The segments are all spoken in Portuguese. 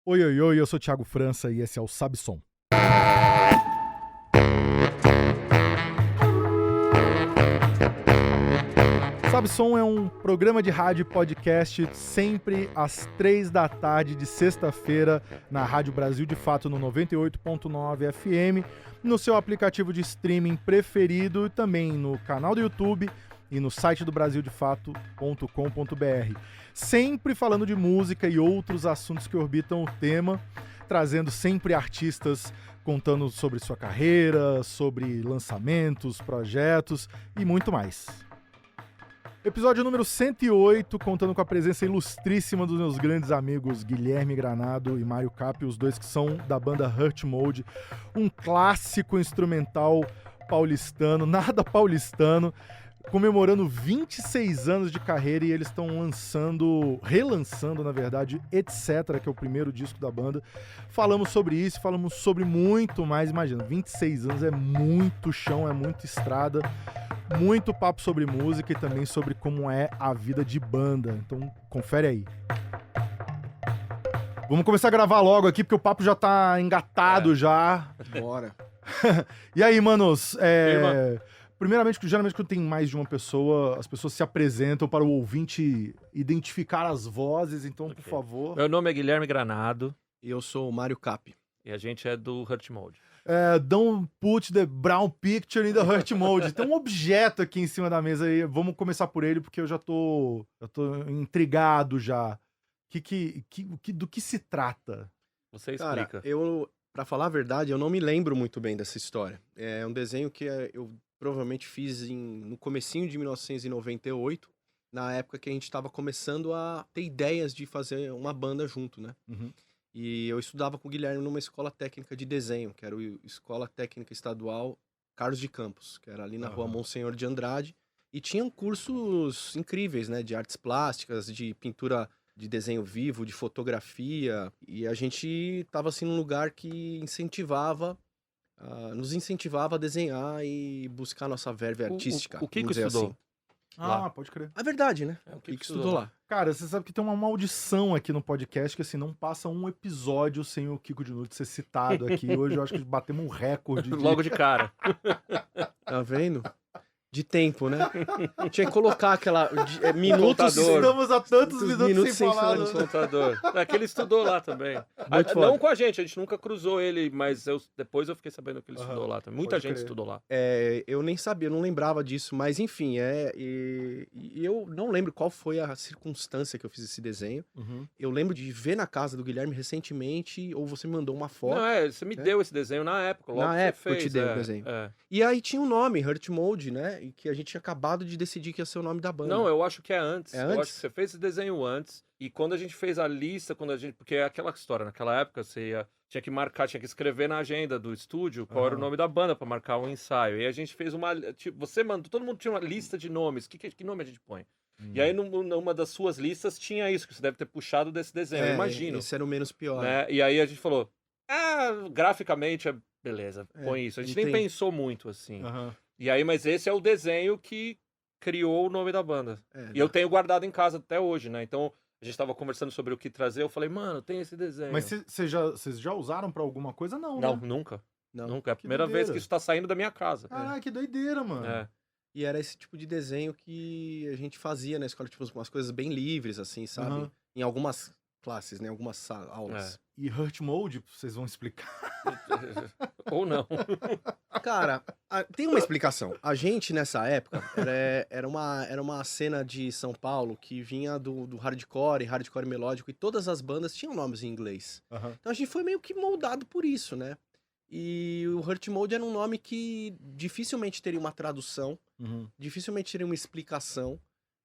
Oi, oi, oi, eu sou o Thiago França e esse é o Sabe Som. Sabe Som é um programa de rádio e podcast sempre às 3 da tarde de sexta-feira na Rádio Brasil de Fato no 98.9 FM, no seu aplicativo de streaming preferido e também no canal do YouTube e no site do brasildefato.com.br. Sempre falando de música e outros assuntos que orbitam o tema, trazendo sempre artistas contando sobre sua carreira, sobre lançamentos, projetos e muito mais. Episódio número 108, contando com a presença ilustríssima dos meus grandes amigos Guilherme Granado e Mário Cappi, os dois que são da banda Hurt Mode, um clássico instrumental paulistano, nada paulistano, comemorando 26 anos de carreira, e eles estão relançando, na verdade, Etc., que é o primeiro disco da banda. Falamos sobre isso, falamos sobre muito mais. Imagina, 26 anos é muito chão, é muita estrada, muito papo sobre música e também sobre como é a vida de banda. Então, confere aí. Vamos começar a gravar logo aqui, porque o papo já tá engatado já. Bora. E aí, manos? Primeiramente, geralmente quando tem mais de uma pessoa, as pessoas se apresentam para o ouvinte identificar as vozes, então, por favor. Meu nome é Guilherme Granado. E eu sou o Mário Cappi. E a gente é do Hurt Mode. Don't put the brown picture in the Hurt Mode. Tem um objeto aqui em cima da mesa aí, vamos começar por ele, porque eu já tô intrigado já. Do que se trata? Você explica. Cara, pra falar a verdade, eu não me lembro muito bem dessa história. É um desenho que eu provavelmente fiz no comecinho de 1998, na época que a gente estava começando a ter ideias de fazer uma banda junto, né? Uhum. E eu estudava com o Guilherme numa escola técnica de desenho, que era a Escola Técnica Estadual Carlos de Campos, que era ali na rua Monsenhor de Andrade. E tinham cursos incríveis, né? De artes plásticas, de pintura de desenho vivo, de fotografia. E a gente estava assim num lugar que nos incentivava a desenhar e buscar nossa verve artística. O que estudou? Assim. Ah, pode crer. A verdade, né? O que estudou lá? Cara, você sabe que tem uma maldição aqui no podcast, que assim, não passa um episódio sem o Kiko Dinucci ser citado aqui. Hoje eu acho que batemos um recorde. Logo de cara. Tá vendo? De tempo, né? Tinha que colocar aquela minutos. Estamos há tantos minutos sem falar. No contador. Aquele estudou lá também. Não com a gente nunca cruzou ele, mas depois eu fiquei sabendo que ele estudou lá também. Muita gente estudou lá. Eu nem sabia, eu não lembrava disso, mas enfim, e eu não lembro qual foi a circunstância que eu fiz esse desenho. Uhum. Eu lembro de ver na casa do Guilherme recentemente, ou você me mandou uma foto. Não, você me deu esse desenho na época. Logo na época eu te dei o desenho. E aí tinha um nome, Hurt Mode, né? E que a gente tinha acabado de decidir que ia ser o nome da banda. Não, eu acho que é antes. É eu antes? acho que você fez esse desenho antes. E quando a gente fez a lista, porque é aquela história, naquela época tinha que marcar, tinha que escrever na agenda do estúdio qual era o nome da banda pra marcar um ensaio. E a gente fez você mandou, todo mundo tinha uma lista de nomes. Que nome a gente põe? E aí numa das suas listas tinha isso, que você deve ter puxado desse desenho, eu imagino. Esse era o menos pior. Né? E aí a gente falou, graficamente beleza, põe isso. A gente nem pensou muito assim. E aí, mas esse é o desenho que criou o nome da banda. E eu tenho guardado em casa até hoje, né? Então, a gente tava conversando sobre o que trazer, eu falei, mano, tem esse desenho. Mas vocês já usaram pra alguma coisa? Não, Não, né? Nunca. Não. Nunca. É a primeira vez que isso tá saindo da minha casa. Caraca, que doideira, mano. E era esse tipo de desenho que a gente fazia na escola, tipo, umas coisas bem livres, assim, sabe? Em algumas classes, né? Algumas aulas. E Hurt Mode, vocês vão explicar? Ou não. Cara, tem uma explicação. A gente, nessa época, era uma cena de São Paulo que vinha do hardcore melódico, e todas as bandas tinham nomes em inglês. Então a gente foi meio que moldado por isso, né? E o Hurt Mode era um nome que dificilmente teria uma tradução, dificilmente teria uma explicação,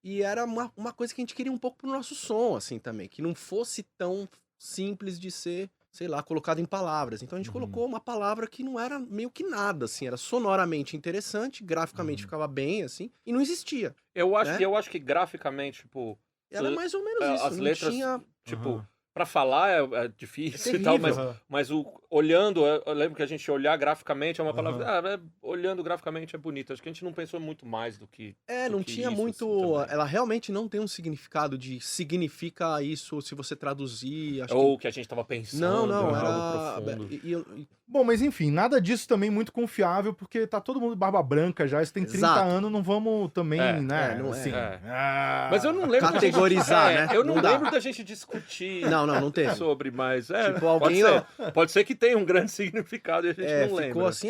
e era uma coisa que a gente queria um pouco pro nosso som, assim, também, que não fosse tão simples de ser, sei lá, colocado em palavras. Então a gente colocou uma palavra que não era meio que nada, assim, era sonoramente interessante, graficamente ficava bem, assim, e não existia. Eu acho que graficamente, tipo... Era mais ou menos isso, as letras, tinha... tipo, Pra falar é difícil É e tal, mas, terrível. mas olhando, eu lembro que a gente olhar graficamente é uma palavra. Aham. Olhando graficamente é bonito. Acho que a gente não pensou muito mais do que. do Não que tinha isso, muito. assim, também. Ela realmente não tem um significado de significa isso se você traduzir. Acho Ou que a gente tava pensando Não, em algo era. profundo. Bom, mas enfim, nada disso também muito confiável, porque tá todo mundo de barba branca já, isso tem 30 Exato. anos, não vamos também, né, não é. assim... É. ah, Mas eu não lembro da gente- Categorizar, né? Eu não Não dá. lembro da gente discutir Não teve. sobre, mas Tipo, alguém, pode ser que tenha um grande significado e a gente não ficou lembra. assim,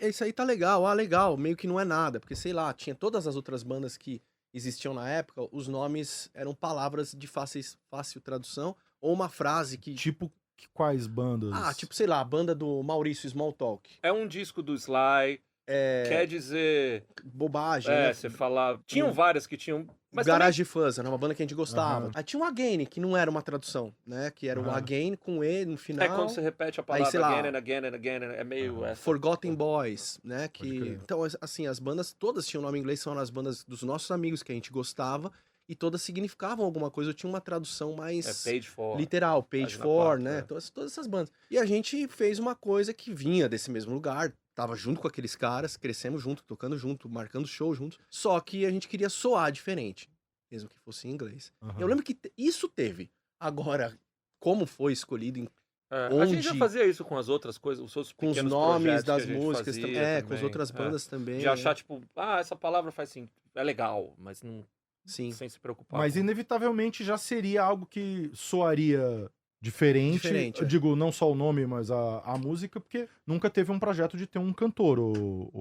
isso aí tá legal, legal, meio que não é nada, porque sei lá, tinha todas as outras bandas que existiam na época, os nomes eram palavras de fácil tradução, ou uma frase que... Tipo, quais bandas? tipo, sei lá, a banda do Maurício Smalltalk. É um disco do Sly, quer dizer... Bobagem, né? Você falar... Tinham várias que tinham... Mas Garage Fuzz, era uma banda que a gente gostava. Aham. Aí tinha o Again, que não era uma tradução, né? Que era o Aham. Again com E no final. É quando você repete a palavra sei lá, again and again and again, é meio... Forgotten Boys, né? Pode crer. Então, assim, as bandas todas tinham nome em inglês, são as bandas dos nossos amigos que a gente gostava, e todas significavam alguma coisa, ou tinha uma tradução mais Page 4. literal, Page Página 4, 4, né? é. Todas essas bandas. E a gente fez uma coisa que vinha desse mesmo lugar, tava junto com aqueles caras, crescemos junto, tocando junto, marcando show juntos, só que a gente queria soar diferente, mesmo que fosse em inglês. Aham. Eu lembro que isso teve. Agora, como foi escolhido A gente já onde- fazia isso com as outras coisas, os outros com os pequenos nomes projetos das que a gente músicas fazia também, com as também, outras bandas também. De achar, tipo, essa palavra faz assim, é legal, mas não, Sim. sem se preocupar. Mas com- inevitavelmente já seria algo que soaria diferente. Eu digo, não só o nome, mas a música, porque nunca teve um projeto de ter um cantor.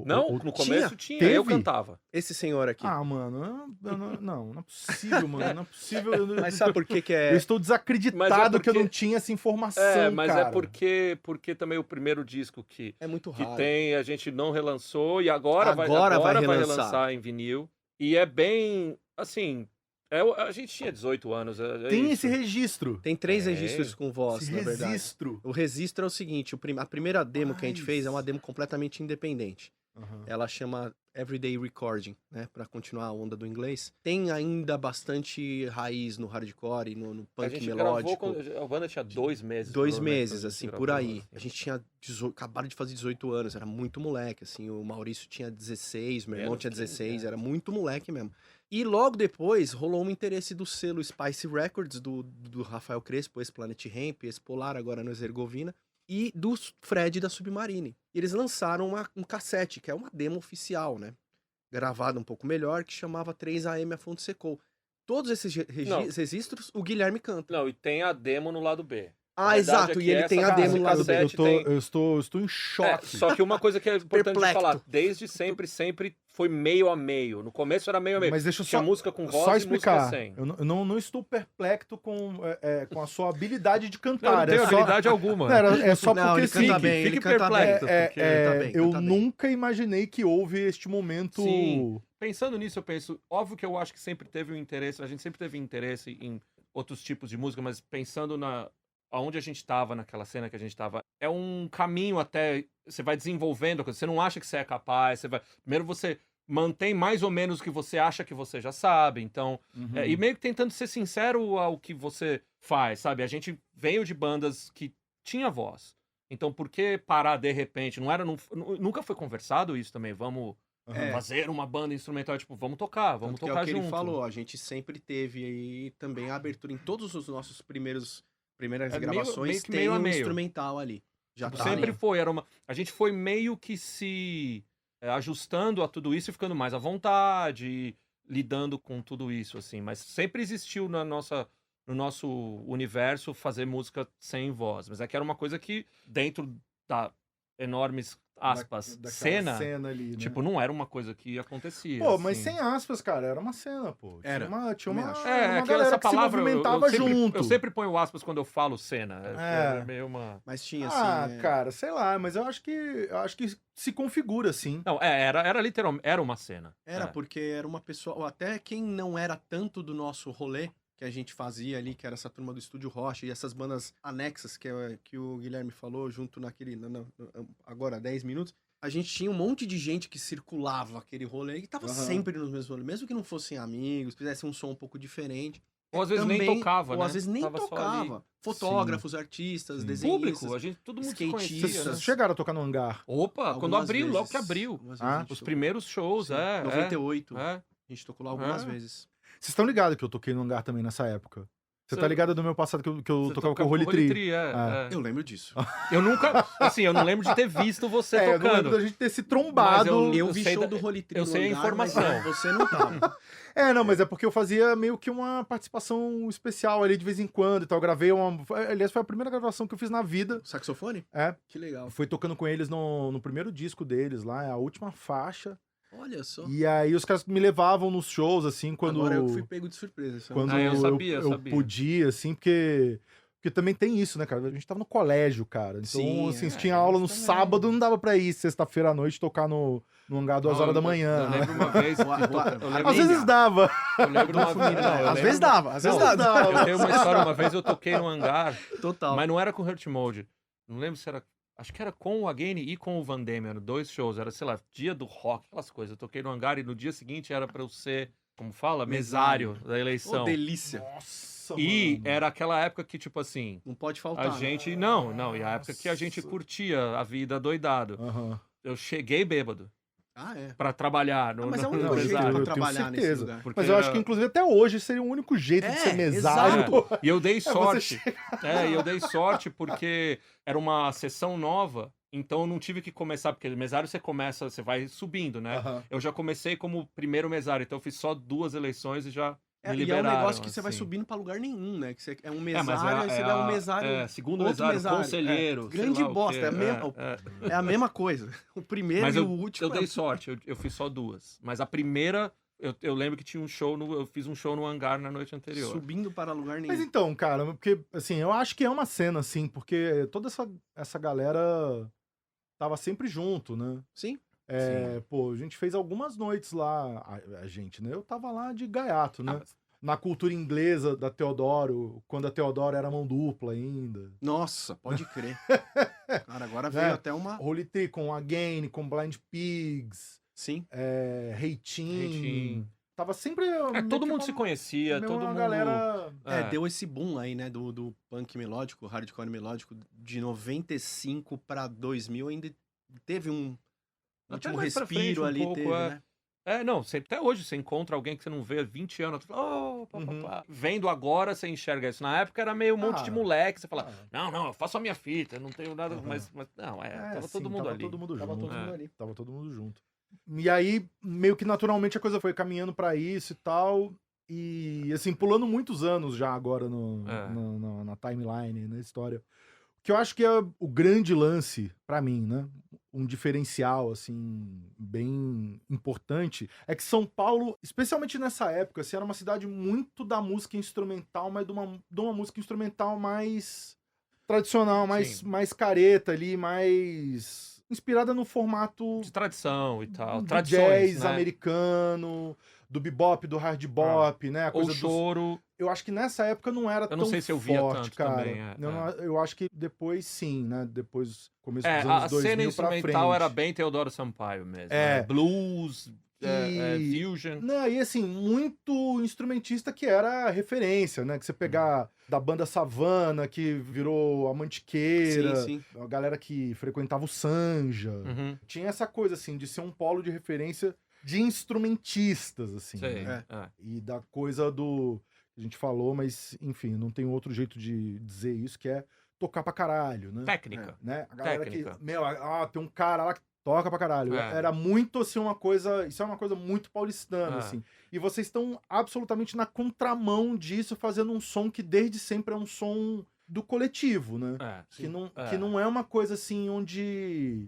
Não, no começo tinha, eu Teve? cantava. Esse senhor aqui. Ah, mano, não é possível, mano. Não é possível. Mas sabe por que que Eu é... estou desacreditado Mas é que eu porque- não tinha essa informação, Mas cara. é porque também o primeiro disco que É muito que raro. tem, a gente não relançou e agora vai relançar. relançar em vinil. E é bem, assim, a gente tinha 18 anos. Tem isso. esse registro. Tem 3 Tem. registros com voz, Esse na verdade. registro. O registro é o seguinte, a primeira demo que a gente fez é uma demo completamente independente. Aham. Ela chama Everyday Recording, né? Pra continuar a onda do inglês. Tem ainda bastante raiz no hardcore e no A punk gente melódico. gravou quando a banda tinha 2 meses. 2 provavelmente, meses, quando a gente assim, gravou, por aí. assim. A gente tinha acabado de fazer 18 anos, era muito moleque, assim. O Maurício tinha 16, meu irmão Menos tinha 15, 16, é. era muito moleque mesmo. E logo depois rolou um interesse do selo Spice Records, do Rafael Crespo, ex-Planet Hemp, ex-Polar, agora no Herzegovina, e do Fred da Submarine. E eles lançaram um cassete, que é uma demo oficial, né? Gravada um pouco melhor, que chamava 3AM A Fonte Secou. Todos esses Não. registros, o Guilherme canta. Não, e tem a demo no lado B. Ah, verdade exato, é que e ele tem a essa demo no lado B. cassete tem- Eu estou em choque. Só que uma coisa que é importante de Perplexo. falar, desde sempre foi meio a meio. No começo era meio a meio. Mas deixa eu Tinha só, música com voz só e explicar. música sem. Eu não estou perplexo com a sua habilidade de Não, não cantar. tenho é só, habilidade alguma. não, é só Não, porque ele canta sim, bem, ele fique canta bem. perplexo, porque ele tá bem, eu canta bem. nunca imaginei que houve este momento. Sim. Pensando nisso, eu penso, óbvio que eu acho que sempre teve um interesse, a gente sempre teve interesse em outros tipos de música, mas pensando aonde a gente estava, naquela cena que a gente estava, é um caminho até, você vai desenvolvendo a coisa, você não acha que você é capaz, primeiro você mantém mais ou menos o que você acha que você já sabe, então, Uhum. e meio que tentando ser sincero ao que você faz, sabe? A gente veio de bandas que tinha voz, então por que parar de repente? Nunca foi conversado isso também, vamos Aham. fazer uma banda instrumental, tipo, vamos tocar Tanto que tocar é o que junto. ele falou, a gente sempre teve aí também a abertura em todos os nossos primeiras É gravações, meio que tem meio a um meio. instrumental ali. Já Tipo, tá sempre ali. foi, a gente foi meio que se ajustando a tudo isso e ficando mais à vontade, lidando com tudo isso, assim, mas sempre existiu no nosso universo fazer música sem voz, mas é que era uma coisa que dentro da enormes aspas Daquela cena, ali, né? tipo, não era uma coisa que acontecia. Pô, mas assim. sem aspas, cara, era uma cena, pô. Era, Tinha também uma, acho. uma aquela galera essa que se palavra movimentava sempre, junto. eu sempre ponho aspas quando eu falo cena. É. É meio uma. Mas tinha Ah, assim. cara, sei lá, mas eu acho que se configura assim. Não, era literalmente, era uma cena. Era É. porque era uma pessoa, ou até quem não era tanto do nosso rolê que a gente fazia ali, que era essa turma do Estúdio Rocha e essas bandas anexas que o Guilherme falou junto naquele agora 10 minutos. A gente tinha um monte de gente que circulava aquele rolê e tava Aham. sempre nos mesmos rolês, mesmo que não fossem amigos, fizesse um som um pouco diferente. Ou às vezes nem também, tocava, ou né? às vezes nem Tava só ali. tocava. Fotógrafos, artistas, Sim. desenhistas, Público, a gente, todo mundo se skatistas. conhecia, né? Vocês chegaram a tocar no hangar? Opa, quando Algumas abriu, logo vezes. que abriu. Algumas Ah, vezes a gente Os tocou. primeiros shows, Sim, é. 98. É. A gente tocou lá algumas É. vezes. Vocês estão ligados que eu toquei no hangar também nessa época? Você tá ligado do meu passado que eu Você tocava com o tocava Holy Tree? é. Eu lembro disso. Eu nunca, assim, eu não lembro de ter visto você Eu não lembro tocando. da gente ter se trombado. Mas Eu vi sei show da- do Holy Tree eu no sei a hangar, informação. mas você não tava. Não, mas é porque eu fazia meio que uma participação especial ali de vez em quando e tal. Eu gravei uma. Aliás, foi a primeira gravação que eu fiz na vida. Saxofone? É. Que legal. Fui tocando com eles no primeiro disco deles lá, é a última faixa. Olha só. E aí os caras me levavam nos shows, assim, quando. Agora eu que fui pego de surpresa. Isso é Quando Ah, eu eu, sabia, eu sabia. podia, assim, porque também tem isso, né, cara? A gente tava no colégio, cara. Então, Sim, assim, se é, tinha aula no isso também. sábado, não dava pra ir sexta-feira à noite tocar no hangar 2 horas da manhã, Eu né? lembro uma vez. Eu lembro, Às vezes dava. eu lembro uma vez. Não, eu Às vezes lembro- dava, às vezes Não, dava. Eu tenho uma história, uma vez eu toquei no hangar, Total. mas não era com Hurt Mode. Não lembro se era. Acho que era com o Again e com o Van Damme, eram 2 shows, era, sei lá, dia do rock, aquelas coisas. Eu toquei no hangar e no dia seguinte era pra eu ser, como fala, mesário da Ô, eleição. delícia. Nossa, E mano. era aquela época que, tipo assim, Não pode a faltar. né? gente. Não, e a época que a gente Nossa. curtia a vida doidado. Aham. Eu cheguei bêbado Ah, é. pra trabalhar no, Mas é o no único jeito mesário. eu pra tenho trabalhar nesse certeza. lugar. Porque Mas eu acho era- que, inclusive, até hoje seria o único jeito de É, ser mesário. exato. E eu dei você sorte. E eu dei sorte porque era uma sessão nova, então eu não tive que começar, porque mesário você começa, você vai subindo, né? Aham. Eu já comecei como primeiro mesário, então eu fiz só 2 eleições e já me E é um liberaram. negócio que você vai assim. subindo pra lugar nenhum, né? Que você é um É, mas mesário, aí você dá um mesário. segundo outro mesário, mesário. conselheiro. sei Grande lá o bosta, quê. é mesmo- É a mesma coisa. O primeiro Mas e eu, o último. eu dei sorte, eu fiz só 2. Mas a primeira, eu lembro que tinha um show, eu fiz um show no hangar na noite anterior. Subindo para lugar nenhum. Mas então, cara, porque, assim, eu acho que é uma cena, assim, porque toda essa galera tava sempre junto, né? Sim. Pô, a gente fez algumas noites lá, a gente, né? Eu tava lá de gaiato, né? Ah, mas- Na cultura inglesa da Teodoro, quando a Teodoro era mão dupla ainda. Nossa, pode crer. Cara, agora É. veio até uma. Holy Tree com Again, com Blind Pigs, Sim. Reitinho. Reitinho. Tava sempre. todo mundo se conhecia, todo uma mundo. galera. Deu esse boom aí, né, do punk melódico, hardcore melódico, de 95 pra 2000, ainda teve um Até último mais pra respiro frente um ali, pouco, teve, né? Não, até hoje você encontra alguém que você não vê há 20 anos, tu fala, pá, pá, Uhum. pá. Vendo agora, você enxerga isso. Na época era meio um monte de moleque, você fala, não, eu faço a minha fita, eu não tenho nada, Uhum. mas não, tava sim, todo mundo tava ali. todo mundo Tava junto. todo mundo ali. Tava todo mundo junto. E aí, meio que naturalmente a coisa foi caminhando pra isso e tal. E, assim, pulando muitos anos já agora na timeline, na história. O que eu acho que é o grande lance pra mim, né? Um diferencial, assim, bem importante, é que São Paulo, especialmente nessa época, assim, era uma cidade muito da música instrumental, mas de uma música instrumental mais tradicional, Sim. mais careta ali, mais inspirada no formato De tradição e tal, do tradições, jazz né? americano, do bebop, do hard bop, né? A Ou coisa dos... choro. Eu acho que nessa época não era Eu tão não sei se eu via forte, tanto cara. também, Eu acho que depois sim, né? Depois, começo dos A anos 2000 cena pra instrumental frente. era bem Teodoro Sampaio mesmo. É. Né? Blues, E- fusion. Não, e assim, muito instrumentista que era referência, né? Que você pegar da banda Savana, que virou a Mantiqueira, Sim, sim. a galera que frequentava o Sanja. Uhum. Tinha essa coisa, assim, de ser um polo de referência de instrumentistas, assim. Sei. né? É. E da coisa do... A gente falou, mas, enfim, não tem outro jeito de dizer isso, que é tocar pra caralho, né? Técnica. Né? A galera Técnica. que... tem um cara lá que toca pra caralho. É. Era muito, assim, uma coisa... Isso é uma coisa muito paulistana, É. assim. E vocês estão absolutamente na contramão disso, fazendo um som que desde sempre é um som do coletivo, né? Que não é uma coisa, assim, onde...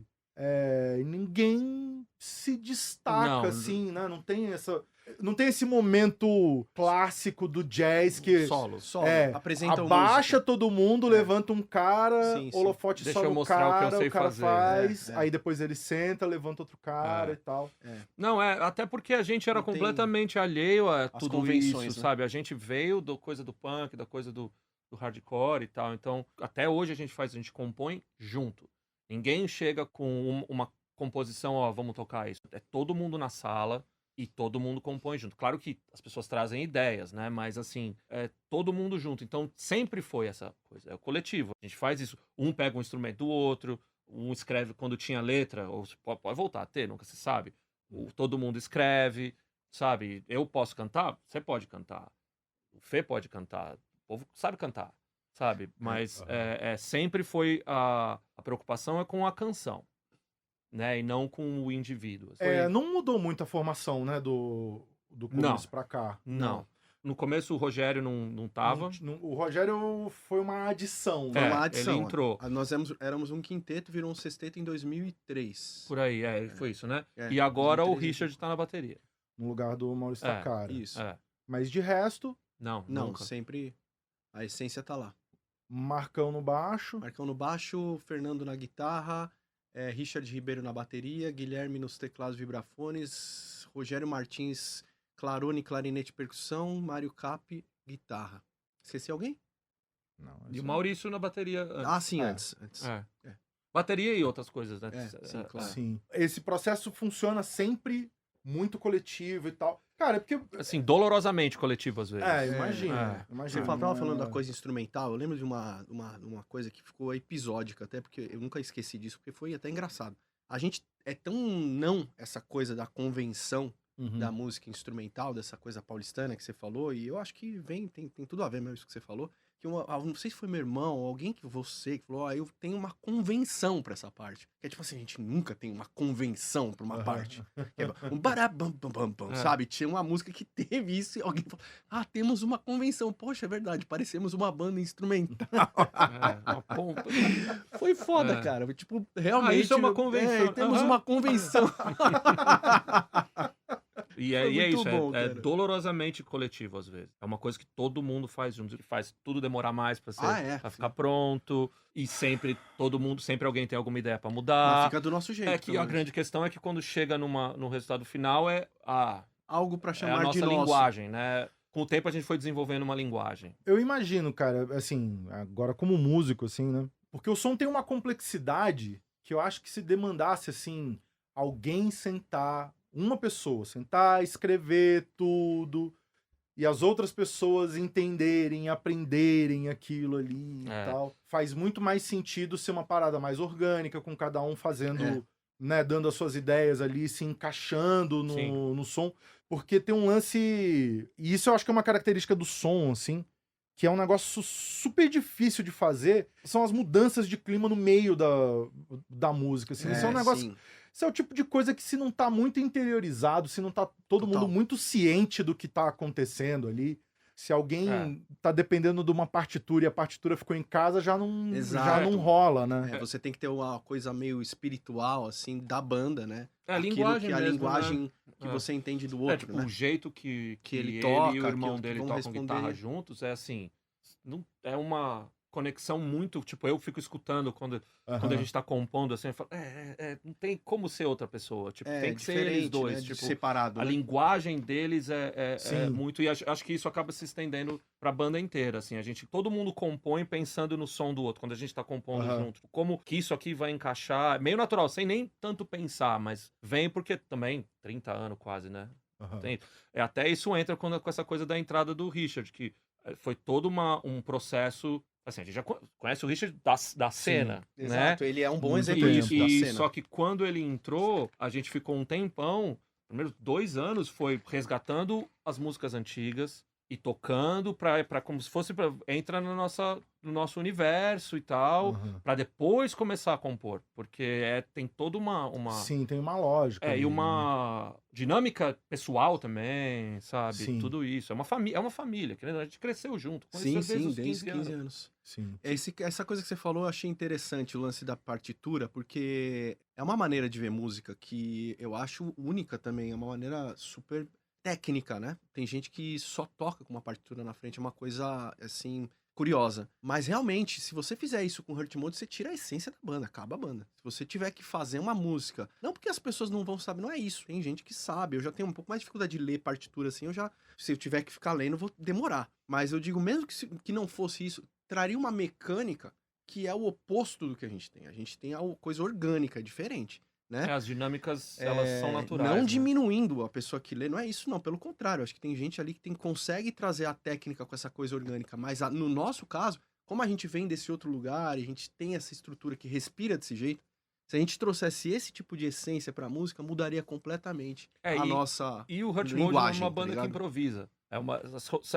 ninguém se destaca, Não, assim, né? Não tem esse momento clássico do jazz que Solo. Solo, É, apresenta abaixa todo mundo, É. levanta um cara, Sim, sim. holofote Deixa só eu no mostrar o que eu cara, sei o cara fazer. faz, É, é. aí depois ele senta, levanta outro cara É. e tal. Não, até porque a gente era Não tem completamente alheio a tudo convenções, isso, né? sabe? A gente veio da coisa do punk, da coisa do hardcore e tal. Então, até hoje a gente compõe junto. Ninguém chega com uma composição, ó, vamos tocar isso. É todo mundo na sala e todo mundo compõe junto. Claro que as pessoas trazem ideias, né? Mas assim, é todo mundo junto. Então sempre foi essa coisa, é o coletivo. A gente faz isso, um pega um instrumento do outro, um escreve quando tinha letra, ou pode voltar a ter, nunca se sabe. Todo mundo escreve, sabe? Eu posso cantar, você pode cantar. O Fê pode cantar, o povo sabe cantar, sabe? Mas sempre foi a preocupação é com a canção, né? E não com o indivíduo. Não mudou muito a formação, né, do começo pra cá. Não. No começo o Rogério não tava. O Rogério foi uma adição, né? Foi uma adição. Ele entrou. Nós éramos um quinteto, virou um sexteto em 2003. Por aí, foi isso, né? É, E agora 2003, o Richard tá na bateria. No lugar do Maurício Takara. Isso. Mas de resto, Não, nunca. sempre a essência tá lá. Marcão no baixo. Marcão no baixo, Fernando na guitarra, Richard Ribeiro na bateria, Guilherme nos teclados vibrafones, Rogério Martins, clarone, clarinete e percussão, Mário Cap, guitarra. Esqueci alguém? Não, E o Maurício na bateria. Sim, antes. Bateria e outras coisas, né? Sim, claro. Sim. Esse processo funciona sempre muito coletivo e tal. Cara, é porque... Assim, dolorosamente coletivo às vezes. Imagina. Você tava falando da coisa instrumental, eu lembro de uma coisa que ficou episódica, até porque eu nunca esqueci disso, porque foi até engraçado. A gente é tão não essa coisa da convenção da música instrumental, dessa coisa paulistana que você falou, e eu acho que tem tudo a ver mesmo isso que você falou, que não sei se foi meu irmão ou alguém que falou, eu tenho uma convenção pra essa parte. Que é tipo assim, a gente nunca tem uma convenção pra uma parte. Que é um barabam, sabe? Tinha uma música que teve isso e alguém falou, temos uma convenção. Poxa, é verdade, parecemos uma banda instrumental. Uma ponta. Foi foda, cara. Tipo, realmente... isso é uma convenção. Temos uma convenção. E é isso, é dolorosamente coletivo às vezes. É uma coisa que todo mundo faz junto, faz tudo demorar mais pra ficar pronto, e sempre alguém tem alguma ideia pra mudar. Mas fica do nosso jeito. É que a grande questão é que quando chega no resultado final algo pra chamar a nossa de nosso. linguagem, né? Com o tempo a gente foi desenvolvendo uma linguagem. Eu imagino, cara, assim, agora como músico, assim, né? Porque o som tem uma complexidade que eu acho que se demandasse, assim, alguém sentar, uma pessoa sentar, escrever tudo, e as outras pessoas entenderem, aprenderem aquilo ali e tal. Faz muito mais sentido ser uma parada mais orgânica, com cada um fazendo, né, dando as suas ideias ali, se encaixando no som. Porque tem um lance, e isso eu acho que é uma característica do som, assim, que é um negócio super difícil de fazer, são as mudanças de clima no meio da música, assim. Isso é um negócio... Sim. Isso é o tipo de coisa que, se não tá muito interiorizado, se não tá todo mundo muito ciente do que tá acontecendo ali, se alguém tá dependendo de uma partitura e a partitura ficou em casa, já não rola, né? Você tem que ter uma coisa meio espiritual, assim, da banda, né? A linguagem mesmo, linguagem que você entende do outro, tipo, né? o jeito que ele toca, e o irmão dele tocam responder. guitarra juntos, é assim, não, é uma conexão muito, tipo, eu fico escutando quando a gente tá compondo, assim, eu falo, não tem como ser outra pessoa, tipo, tem que ser eles dois, né? tipo, separado, a linguagem deles é Sim. muito, e acho que isso acaba se estendendo pra banda inteira, assim, todo mundo compõe pensando no som do outro, quando a gente tá compondo junto, como que isso aqui vai encaixar, meio natural, sem nem tanto pensar, mas vem porque também, 30 anos quase, né? Até isso entra com essa coisa da entrada do Richard, que foi todo um processo. Assim, a gente já conhece o Richard da cena, né? Exato, ele é um bom exemplo tempo. disso, da cena. Só que quando ele entrou, a gente ficou um tempão, primeiros 2 anos, foi resgatando as músicas antigas e tocando pra como se fosse entra no nosso universo e tal, pra depois começar a compor, porque tem toda uma... Sim, tem uma lógica. E uma dinâmica pessoal também, sabe? Sim. Tudo isso. É uma família, a gente cresceu junto. Sim, desde os desde 15 15 anos. Sim. Essa coisa que você falou, eu achei interessante, o lance da partitura, porque é uma maneira de ver música que eu acho única também, é uma maneira super técnica, né? Tem gente que só toca com uma partitura na frente, é uma coisa, assim, curiosa. Mas, realmente, se você fizer isso com Hurt Mode, você tira a essência da banda, acaba a banda. Se você tiver que fazer uma música, não porque as pessoas não vão saber, não é isso. Tem gente que sabe, eu já tenho um pouco mais de dificuldade de ler partitura, assim, se eu tiver que ficar lendo, eu vou demorar. Mas eu digo, mesmo que não fosse isso, traria uma mecânica que é o oposto do que a gente tem. A gente tem a coisa orgânica, diferente. né? As dinâmicas, elas são naturais. Não né? diminuindo a pessoa que lê, não é isso não, pelo contrário, acho que tem gente ali que consegue trazer a técnica com essa coisa orgânica, mas no nosso caso, como a gente vem desse outro lugar e a gente tem essa estrutura que respira desse jeito, se a gente trouxesse esse tipo de essência pra música, mudaria completamente a nossa E o Hurt Mode é linguagem, uma tá banda que ligado? improvisa.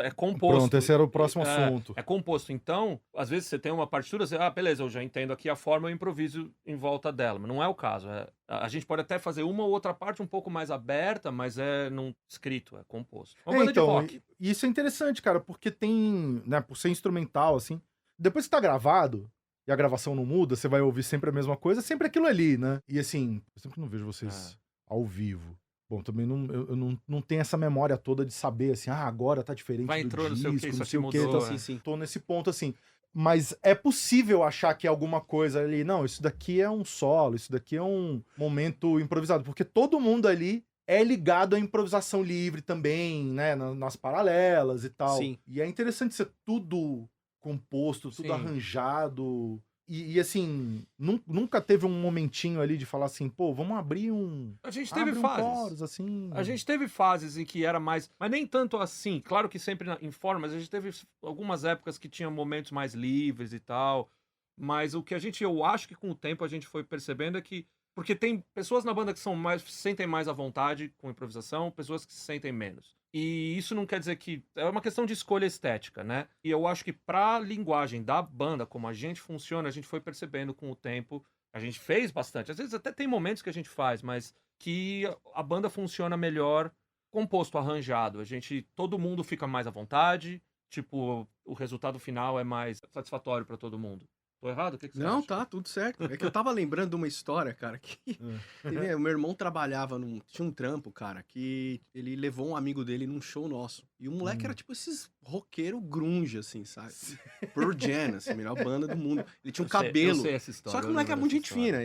É composto. Pronto, esse era o próximo assunto. É composto. Então, às vezes você tem uma partitura, você, beleza, eu já entendo aqui a forma, eu improviso em volta dela. Mas não é o caso. A gente pode até fazer uma ou outra parte um pouco mais aberta, mas é não escrito, é composto. Uma banda de rock. E isso é interessante, cara, porque tem, né, por ser instrumental, assim, depois que tá gravado, e a gravação não muda, você vai ouvir sempre a mesma coisa, sempre aquilo ali, né? E assim, eu sempre não vejo vocês ao vivo. Bom, também eu não tenho essa memória toda de saber, assim, agora tá diferente Vai do entrou, disco, não sei o que, isso não aqui sei o quê. mudou. Então, assim, tô nesse ponto, assim. Mas é possível achar que é alguma coisa ali, não, isso daqui é um solo, isso daqui é um momento improvisado, porque todo mundo ali é ligado à improvisação livre também, né, nas paralelas e tal. Sim. E é interessante ser tudo composto, tudo Sim. arranjado. E assim, nunca teve um momentinho ali de falar assim, pô, vamos abrir A gente teve abre um fases. chorus, assim. A gente teve fases em que era mais. Mas nem tanto assim. Claro que sempre em forma, mas a gente teve algumas épocas que tinha momentos mais livres e tal. Mas o que eu acho que com o tempo a gente foi percebendo é que. Porque tem pessoas na banda que se sentem mais à vontade com improvisação, pessoas que se sentem menos. E isso não quer dizer que. É uma questão de escolha estética, né? E eu acho que pra linguagem da banda, como a gente funciona, a gente foi percebendo com o tempo. A gente fez bastante. Às vezes até tem momentos que a gente faz, mas que a banda funciona melhor composto, arranjado. Todo mundo fica mais à vontade, tipo, o resultado final é mais satisfatório pra todo mundo. Tô errado? O que você Não, acha? tá, tudo certo. É que eu tava lembrando de uma história, cara, que o meu irmão trabalhava tinha um trampo, cara, que ele levou um amigo dele num show nosso. E o moleque era tipo esses roqueiro grunge, assim, sabe? Pearl Jam, assim, a melhor banda do mundo. Ele tinha um cabelo. Eu sei essa história. Só que o moleque é muito gente fina.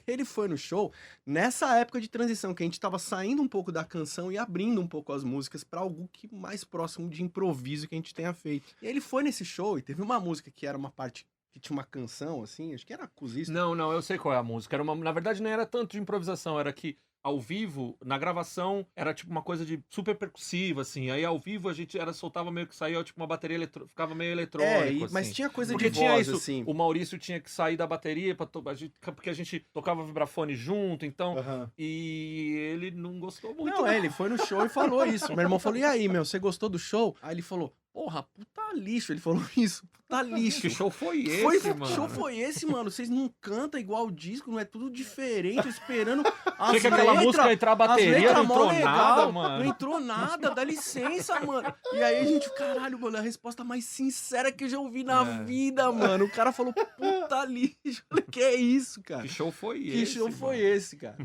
Ele foi no show nessa época de transição, que a gente tava saindo um pouco da canção e abrindo um pouco as músicas pra algo que mais próximo de improviso que a gente tenha feito. E aí ele foi nesse show e teve uma música que era uma parte que tinha uma canção, assim, acho que era Acusista. Não, eu sei qual é a música. Na verdade, não era tanto de improvisação, era que ao vivo, na gravação, era tipo uma coisa de super percussiva, assim. Aí ao vivo a gente soltava meio que saía tipo uma bateria ficava meio eletrônico, assim. Mas tinha coisa Porque de tinha voz, isso, assim. o Maurício tinha que sair da bateria porque a gente tocava vibrafone junto, então. E ele não gostou muito. Não, ele foi no show e falou isso. Meu irmão falou: e aí, você gostou do show? Aí ele falou: porra, puta lixo. Ele falou isso, puta lixo. Que show foi esse, mano? Que show foi esse, mano? Vocês não cantam igual o disco, não é tudo diferente, esperando as Achei que aquela música entrar a bateria, não entrou nada, mano. Não entrou nada, dá licença, mano. E aí a gente, caralho, mano, a resposta mais sincera que eu já ouvi na vida, mano. O cara falou, puta lixo. Eu falei, que é isso, cara? Que show foi esse? Que show foi esse, cara?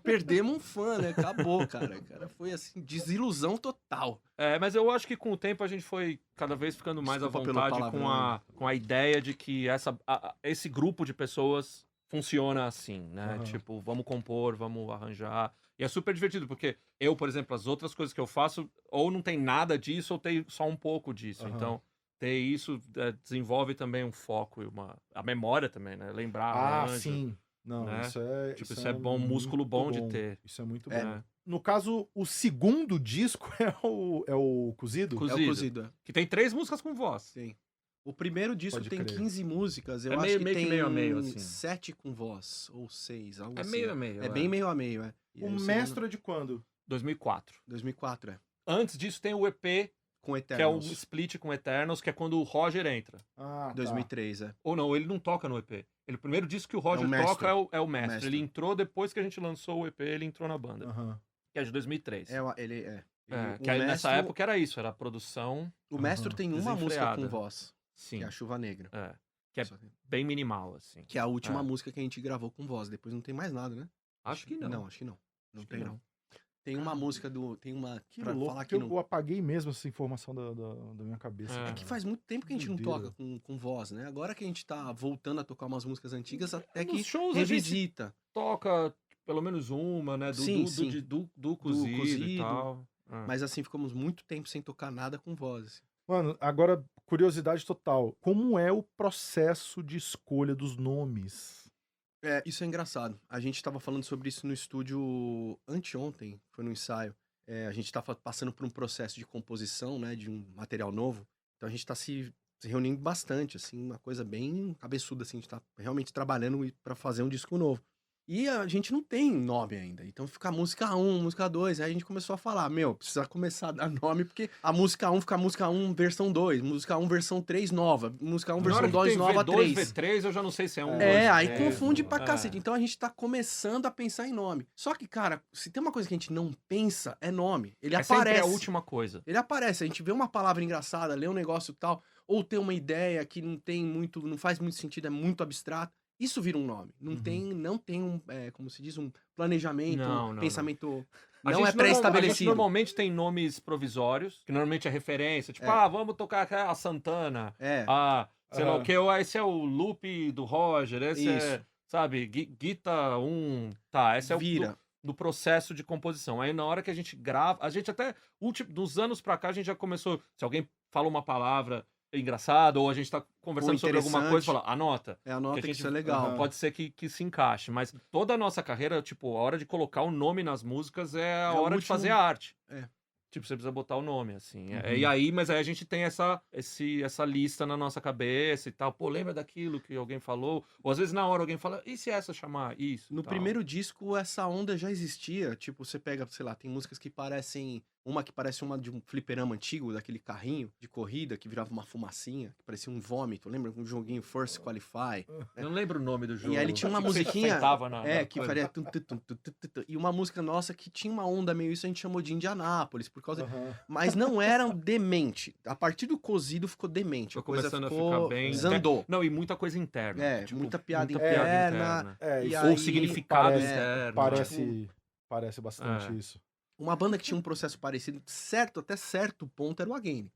Perdemos um fã, né? Acabou, cara. Foi assim, desilusão total. Mas eu acho que com o tempo a gente foi cada vez ficando mais à vontade com a ideia de que esse grupo de pessoas funciona assim, né? Tipo, vamos compor, vamos arranjar. E é super divertido, porque eu, por exemplo, as outras coisas que eu faço, ou não tem nada disso, ou tem só um pouco disso. Então, ter isso desenvolve também um foco e a memória também, né? Lembrar. arranjo, sim. Não, né? Isso é bom, músculo bom de ter. Isso é muito bom. No caso, o segundo disco é o Cozido? É o Cozido. Que tem 3 músicas com voz. Sim. O primeiro disco tem 15 músicas, eu É acho meio- que meio que tem meio a meio, assim. 7 com voz, ou 6, algo É assim. meio a meio. É bem meio a meio, é. E O aí Mestre é de quando? 2004. 2004, é. Antes disso tem o EP, Com que é um Eternals. split com Eternals, que é quando o Roger entra. Ah, tá. 2003, é. Ou não, ele não toca no EP. O primeiro disco que o Roger É o Mestre. toca é o Mestre. Mestre. Ele entrou depois que a gente lançou o EP, ele entrou na banda. Que é de 2003. Ele é. Que aí nessa época era isso, era a produção. O Mestre tem uma música desenfreada. com voz, Sim. que é a Chuva Negra. Que é bem minimal, assim. Que é a última música que a gente gravou com voz. Depois não tem mais nada, né? Acho que não. Não, acho que não. Não Acho tem, que não. Tem uma música do. Tem uma. Que pra louco, falar que que eu apaguei mesmo essa informação da minha cabeça. É que faz muito tempo que a gente não Doideira. toca com voz, né? Agora que a gente tá voltando a tocar umas músicas antigas, até que Nos shows a gente revisita. toca pelo menos uma, né? Sim. Do cozido e Cozido. tal. Mas assim, ficamos muito tempo sem tocar nada com voz. Assim. Mano, agora, curiosidade total. Como é o processo de escolha dos nomes? Isso é engraçado. A gente tava falando sobre isso no estúdio anteontem, foi no ensaio. A gente tá passando por um processo de composição, né, de um material novo. Então a gente tá se reunindo bastante, assim, uma coisa bem cabeçuda, assim, a gente tá realmente trabalhando pra fazer um disco novo. E a gente não tem nome ainda. Então fica música 1, música 2. Aí a gente começou a falar, precisa começar a dar nome, porque a música 1 fica música 1 versão 2, música 1 versão 3 nova, música 1 Na versão hora que 2 tem nova V2, 3. V3, eu já não sei se é um, dois, Aí três, confunde pra é. cacete. Então a gente tá começando a pensar em nome. Só que, cara, se tem uma coisa que a gente não pensa, é nome. Ele É sempre aparece. a última coisa. Ele aparece. A gente vê uma palavra engraçada, lê um negócio tal, ou tem uma ideia que não faz muito sentido, é muito abstrato. Isso vira um nome. Não tem um, como se diz, um planejamento, Não. pensamento. A Não gente é A gente pré-estabelecido. normalmente tem nomes provisórios, que normalmente é referência. Tipo, vamos tocar a Santana. Sei lá o que, esse é o loop do Roger, esse é, sabe, Guita 1. Tá, esse é Vira. do processo de composição. Aí na hora que a gente grava, a gente até, dos anos pra cá, a gente já começou, se alguém fala uma palavra engraçada, ou a gente tá conversando sobre alguma coisa, fala, anota. Anota que a gente, isso é legal. Pode ser que se encaixe, mas toda a nossa carreira, tipo, a hora de colocar o nome nas músicas é a hora de fazer a arte. Tipo, você precisa botar o nome, assim. Mas aí a gente tem essa lista na nossa cabeça e tal. Pô, lembra daquilo que alguém falou? Ou às vezes na hora alguém fala, e se essa chamar isso? No primeiro disco, essa onda já existia. Tipo, você pega, sei lá, tem músicas que parecem... Uma que parece uma de um fliperama antigo, daquele carrinho de corrida, que virava uma fumacinha, que parecia um vômito. Lembra? Um joguinho First Qualify. Eu não lembro o nome do jogo. E aí ele tinha uma musiquinha... que faria... E uma música nossa que tinha uma onda meio isso, a gente chamou de Indianápolis, por causa... Mas não era demente. A partir do cozido ficou demente. Ficou começando a ficar bem... Desandou. Não, e muita coisa interna. Tipo, muita piada interna. Ou significado externo. Parece bastante isso. Uma banda que tinha um processo parecido, até certo ponto, era o Again.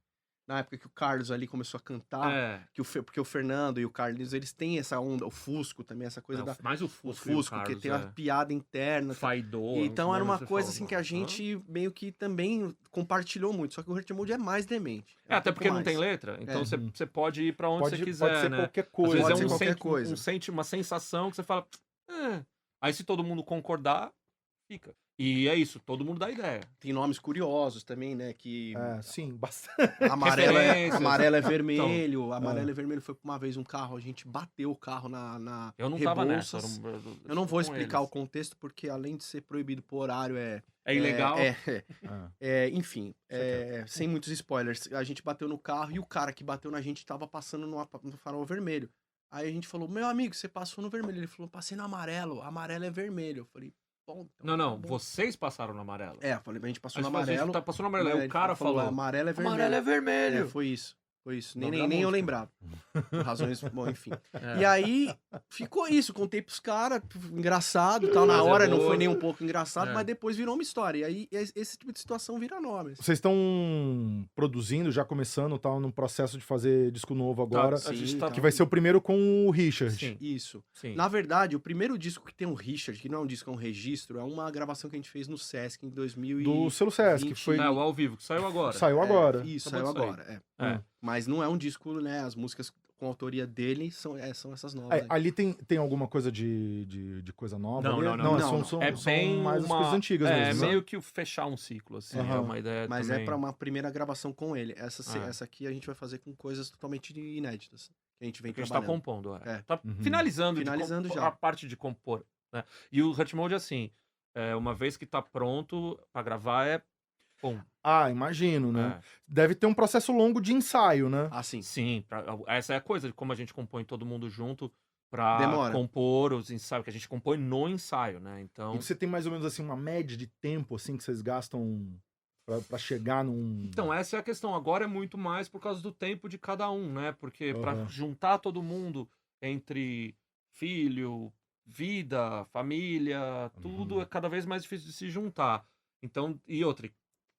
Na época que o Carlos ali começou a cantar, porque o Fernando e o Carlos, eles têm essa onda, o Fusco também, essa coisa mais o Fusco, que tem uma piada interna. Faidor. Então era uma coisa assim que a gente meio que também compartilhou muito, só que o Hurt Mode é mais demente. Até porque não tem letra, então você pode ir pra onde você quiser, pode ser né? qualquer coisa. Às vezes é uma sensação que você fala, aí se todo mundo concordar, fica. E é isso, todo mundo dá ideia. Tem nomes curiosos também, né? Que. Sim, bastante. Amarelo é vermelho. Então, amarelo é vermelho. Foi uma vez um carro, a gente bateu o carro na Eu não Rebouças. tava nessa. Eu não vou explicar o contexto, porque além de ser proibido por horário, é ilegal. Enfim, sem muitos spoilers. A gente bateu no carro e o cara que bateu na gente tava passando no farol vermelho. Aí a gente falou, meu amigo, você passou no vermelho. Ele falou, passei no amarelo é vermelho. Eu falei, bom, então, não, vocês passaram no amarelo. Falei, a gente passou no amarelo. Passou no amarelo, aí o cara falou, amarelo é vermelho. Amarelo é vermelho. Foi isso. Nem eu lembrava. Por razões, bom, enfim. E aí, ficou isso. Contei pros caras, engraçado, tal. Na hora não foi nem um pouco engraçado, mas depois virou uma história. E aí, esse tipo de situação vira nome. Assim. Vocês estão produzindo, já começando, tal, num processo de fazer disco novo agora. Que vai ser o primeiro com o Richard. Sim. Isso. Sim. Na verdade, o primeiro disco que tem o Richard, que não é um disco, é um registro, é uma gravação que a gente fez no Sesc em 2000 do selo Sesc, que foi... o ao vivo, que saiu agora. Saiu agora. Isso, saiu agora. Mas não é um disco, né? As músicas com autoria dele são essas novas. Ali tem alguma coisa de coisa nova? Não. São bem mais as coisas antigas mesmo. É meio que fechar um ciclo, assim. É uma ideia. Mas também. é pra uma primeira gravação com ele. Essa aqui a gente vai fazer com coisas totalmente inéditas. Que a gente vem trabalhando. A gente tá compondo, Tá finalizando já a parte de compor. Né? E o Hurt Mode, assim, uma vez que tá pronto pra gravar, bom. Imagino, né? Deve ter um processo longo de ensaio, né? Sim. Sim, essa é a coisa de como a gente compõe todo mundo junto pra compor os ensaios, que a gente compõe no ensaio, né? Então... E você tem mais ou menos assim uma média de tempo assim que vocês gastam pra chegar num... Então, essa é a questão. Agora é muito mais por causa do tempo de cada um, né? Porque pra juntar todo mundo entre filho, vida, família, tudo é cada vez mais difícil de se juntar. Então,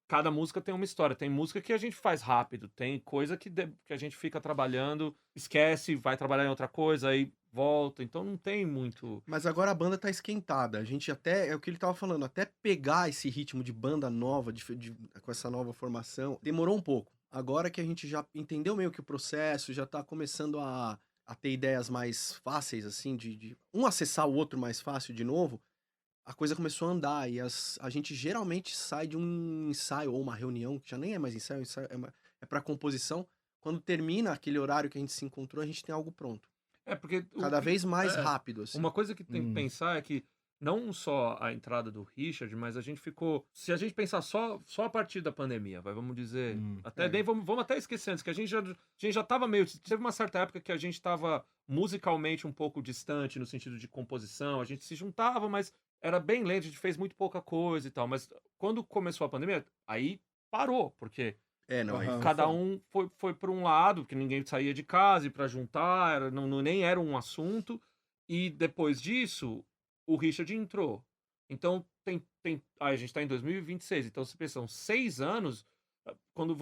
cada música tem uma história. Tem música que a gente faz rápido, tem coisa que a gente fica trabalhando, esquece, vai trabalhar em outra coisa, aí volta. Então não tem muito... Mas agora a banda tá esquentada. A gente até, é o que ele tava falando, até pegar esse ritmo de banda nova, com essa nova formação, demorou um pouco. Agora que a gente já entendeu meio que o processo, já tá começando a a ter ideias mais fáceis, assim, de um acessar o outro mais fácil de novo, a coisa começou a andar. E a gente geralmente sai de um ensaio ou uma reunião, que já nem é mais ensaio, é pra composição. Quando termina aquele horário que a gente se encontrou, a gente tem algo pronto. Porque Cada vez mais rápido, assim. uma coisa que tem que pensar é que não só a entrada do Richard, mas a gente ficou. Se a gente pensar só a partir da pandemia, vamos dizer. Até nem vamos até esquecer antes, que a gente já tava meio. Teve uma certa época que a gente tava musicalmente um pouco distante no sentido de composição. A gente se juntava, mas era bem lento, a gente fez muito pouca coisa e tal. Mas quando começou a pandemia, aí parou, porque Não, aí cada um foi para um lado, porque ninguém saía de casa e para juntar, nem era um assunto. E depois disso, o Richard entrou. Então, a gente está em 2026, então se pensam 6 anos, quando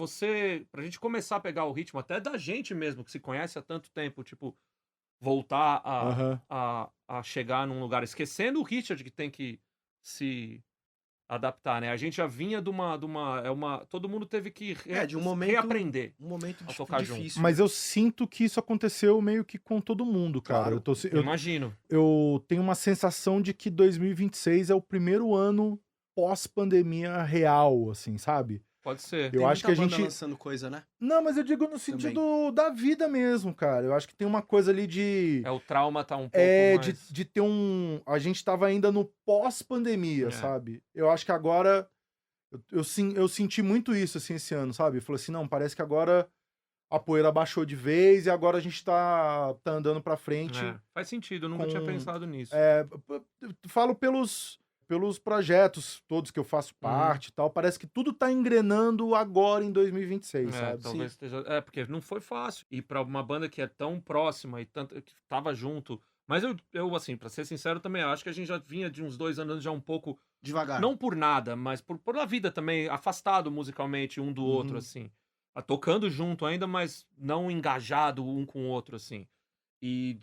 pra gente começar a pegar o ritmo, até da gente mesmo, que se conhece há tanto tempo, tipo, voltar a chegar num lugar, esquecendo o Richard que tem que se adaptar, né? A gente já vinha de uma todo mundo teve que de um momento, reaprender um momento a tocar difícil. junto. Mas eu sinto que isso aconteceu meio que com todo mundo, cara. Claro. Eu imagino. Eu tenho uma sensação de que 2026 é o primeiro ano pós-pandemia real, assim, sabe? Pode ser. Eu Tem acho que a muita banda gente. lançando coisa, né? Não, mas eu digo no sentido da vida mesmo, cara. Eu acho que tem uma coisa ali de. O trauma tá um pouco mais... de ter um. A gente tava ainda no pós-pandemia, É. sabe? Eu acho que agora. Eu senti muito isso, assim, esse ano, sabe? Eu falei assim, não, parece que agora a poeira baixou de vez e agora a gente tá andando pra frente. Faz sentido, eu nunca tinha pensado nisso. Falo pelos projetos todos que eu faço parte e tal. Parece que tudo tá engrenando agora em 2026, sabe? Talvez esteja... porque não foi fácil. E pra uma banda que é tão próxima e tanto que tava junto. Mas eu assim, pra ser sincero também, eu acho que a gente já vinha de uns 2 anos já um pouco... Devagar. Não por nada, mas por a vida também, afastado musicalmente um do outro, assim. Tocando junto ainda, mas não engajado um com o outro, assim. E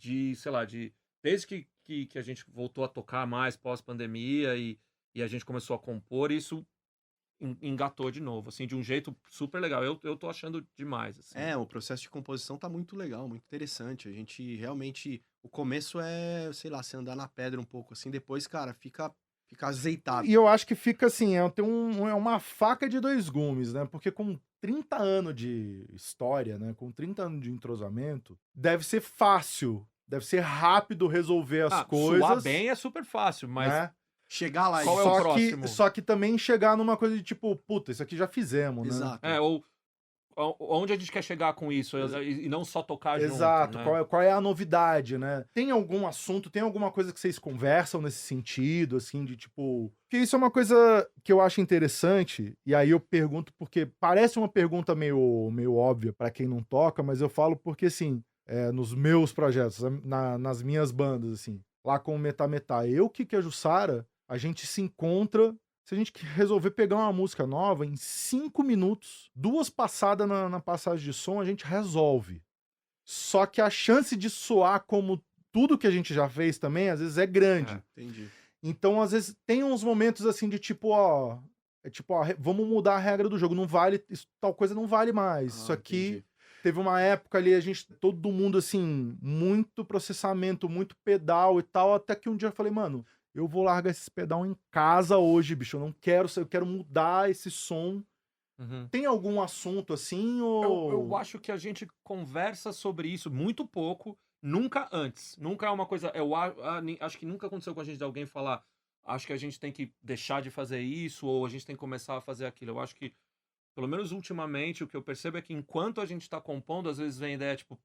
desde que a gente voltou a tocar mais pós-pandemia e a gente começou a compor, isso engatou de novo, assim, de um jeito super legal. Eu tô achando demais, assim. O processo de composição tá muito legal, muito interessante. A gente realmente... O começo é, sei lá, você andar na pedra um pouco, assim. Depois, cara, fica azeitado. E eu acho que fica assim, é uma faca de 2 gumes, né? Porque com 30 anos de história, né? Com 30 anos de entrosamento, deve ser fácil, deve ser rápido resolver as coisas. Suar bem é super fácil, mas... Né? Chegar lá Qual é o próximo? Só que também chegar numa coisa de tipo, puta, isso aqui já fizemos, né? Exato. Ou onde a gente quer chegar com isso, e não só tocar Exato, junto, né? qual é a novidade, né? Tem algum assunto, tem alguma coisa que vocês conversam nesse sentido, assim, de tipo... Porque isso é uma coisa que eu acho interessante, e aí eu pergunto porque parece uma pergunta meio óbvia pra quem não toca, mas eu falo porque, assim, nos meus projetos, nas minhas bandas, assim, lá com o Metametá, eu, Kiki e a Jussara, a gente se encontra... Se a gente resolver pegar uma música nova, em 5 minutos, 2 passadas na passagem de som, a gente resolve. Só que a chance de soar como tudo que a gente já fez também, às vezes, é grande. Entendi. Então, às vezes, tem uns momentos assim de tipo, vamos mudar a regra do jogo. Não vale, tal coisa não vale mais. Isso aqui... Entendi. Teve uma época ali, todo mundo assim, muito processamento, muito pedal e tal, até que um dia eu falei, mano, eu vou largar esses pedal em casa hoje, bicho. Eu quero mudar esse som. Tem algum assunto assim, ou... Eu acho que a gente conversa sobre isso muito pouco, nunca antes. Nunca é uma coisa... acho que nunca aconteceu com a gente de alguém falar, acho que a gente tem que deixar de fazer isso, ou a gente tem que começar a fazer aquilo. Eu acho que, pelo menos ultimamente, o que eu percebo é que enquanto a gente tá compondo, às vezes vem a ideia, tipo,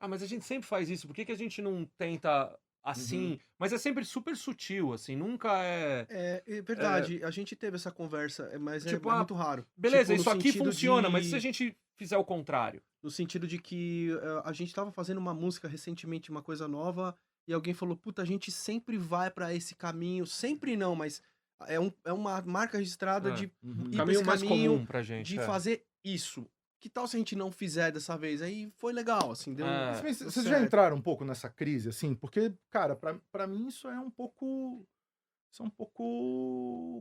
mas a gente sempre faz isso, por que a gente não tenta... assim, mas é sempre super sutil, assim, nunca é... É verdade, a gente teve essa conversa, mas tipo, é muito raro. Beleza, Tipo, isso no aqui sentido funciona, mas e se a gente fizer o contrário? No sentido de que a gente tava fazendo uma música recentemente, uma coisa nova, e alguém falou, puta, a gente sempre vai pra esse caminho, sempre não, mas é uma marca registrada de ir pra esse mais caminho, comum pra gente, de fazer isso. Que tal se a gente não fizer dessa vez? Aí foi legal, assim, deu... Vocês já entraram um pouco nessa crise, assim? Porque, cara, pra mim isso é um pouco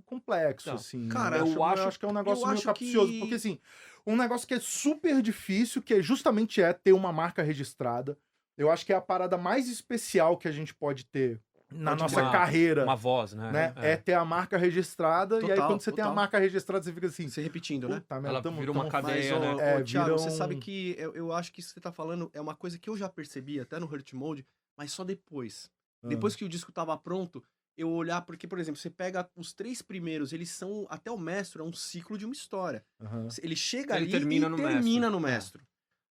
complexo, Não, assim. cara, eu acho que é um negócio meio capcioso. Porque, assim, um negócio que é super difícil, que justamente ter uma marca registrada. eu acho que é a parada mais especial que a gente pode ter na Pode nossa uma- carreira, Uma voz, né? É ter a marca registrada, e aí Total, quando você tem a total. marca registrada, você fica assim, Se repetindo, né? puta merda, Ela tamo- vira uma tamo- cadeia. Mas, né? ô, Thiago, vira você sabe um- que eu acho que isso que você tá falando é uma coisa que eu já percebi até no Hurt Mode, mas só depois. Depois que o disco tava pronto, eu olhar, porque, por exemplo, você pega os 3 primeiros, eles são, até o Mestre, é um ciclo de uma história. Aham. Ele chega Ele ali termina e no termina Mestre. no Mestre.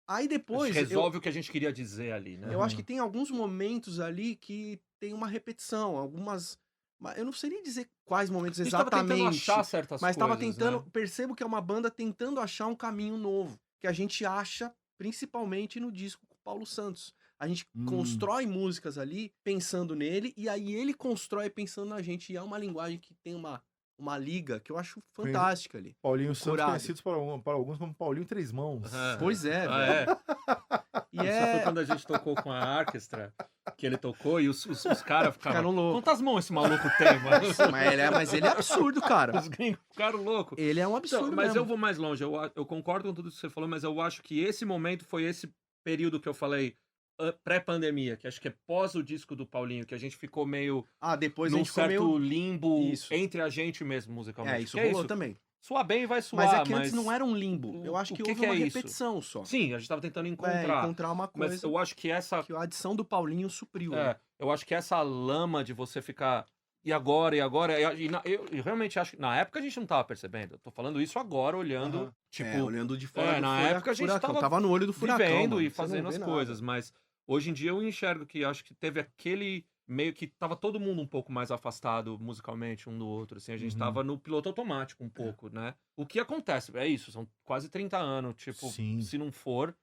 Aí depois, Resolve o que a gente queria dizer ali, né? eu acho que tem alguns momentos ali que tem uma repetição, algumas... mas eu não sei nem dizer quais momentos A gente tava tentando exatamente. achar certas Mas coisas, tava tentando, né? percebo que é uma banda tentando achar um caminho novo, que a gente acha principalmente no disco com o Paulo Santos. A gente constrói músicas ali pensando nele, e aí ele constrói pensando na gente. E é uma linguagem que tem uma liga que eu acho fantástica ali. Paulinho Santos, Curado. conhecidos para alguns como Paulinho Três Mãos. Pois é, Ah, velho. é. E Isso é... foi quando a gente tocou com a orquestra, que ele tocou e os caras ficaram... Ficaram loucos. Quantas mãos esse maluco tem, mano? Mas ele é absurdo, cara. Os gringos ficaram loucos. Ele é um Então, absurdo mas mesmo. eu vou mais longe, eu concordo com tudo que você falou, mas eu acho que esse momento foi esse período que eu falei pré-pandemia, que acho que é pós o disco do Paulinho, que a gente ficou meio Depois a num gente ficou certo meio... limbo Isso. entre a gente mesmo, musicalmente. isso Que rolou também. Suar bem vai suar, Mas é que antes não era um limbo. Eu o acho que que houve que é uma isso? repetição só. Sim, a gente tava tentando Encontrar encontrar. uma Mas coisa eu acho que essa... que a adição do Paulinho supriu. né? eu acho que essa lama de você ficar... E agora? Eu realmente acho que na época a gente não tava percebendo. Eu tô falando isso agora, olhando, Aham. tipo... Olhando de fora do na época a gente furacão. tava no olho do furacão, vivendo mano. e Você fazendo não as vê nada. coisas, mas hoje em dia eu enxergo que acho que teve aquele meio que tava todo mundo um pouco mais afastado musicalmente um do outro, assim, a gente tava no piloto automático um pouco, né? O que acontece, é isso, são quase 30 anos, tipo, Sim. se não for,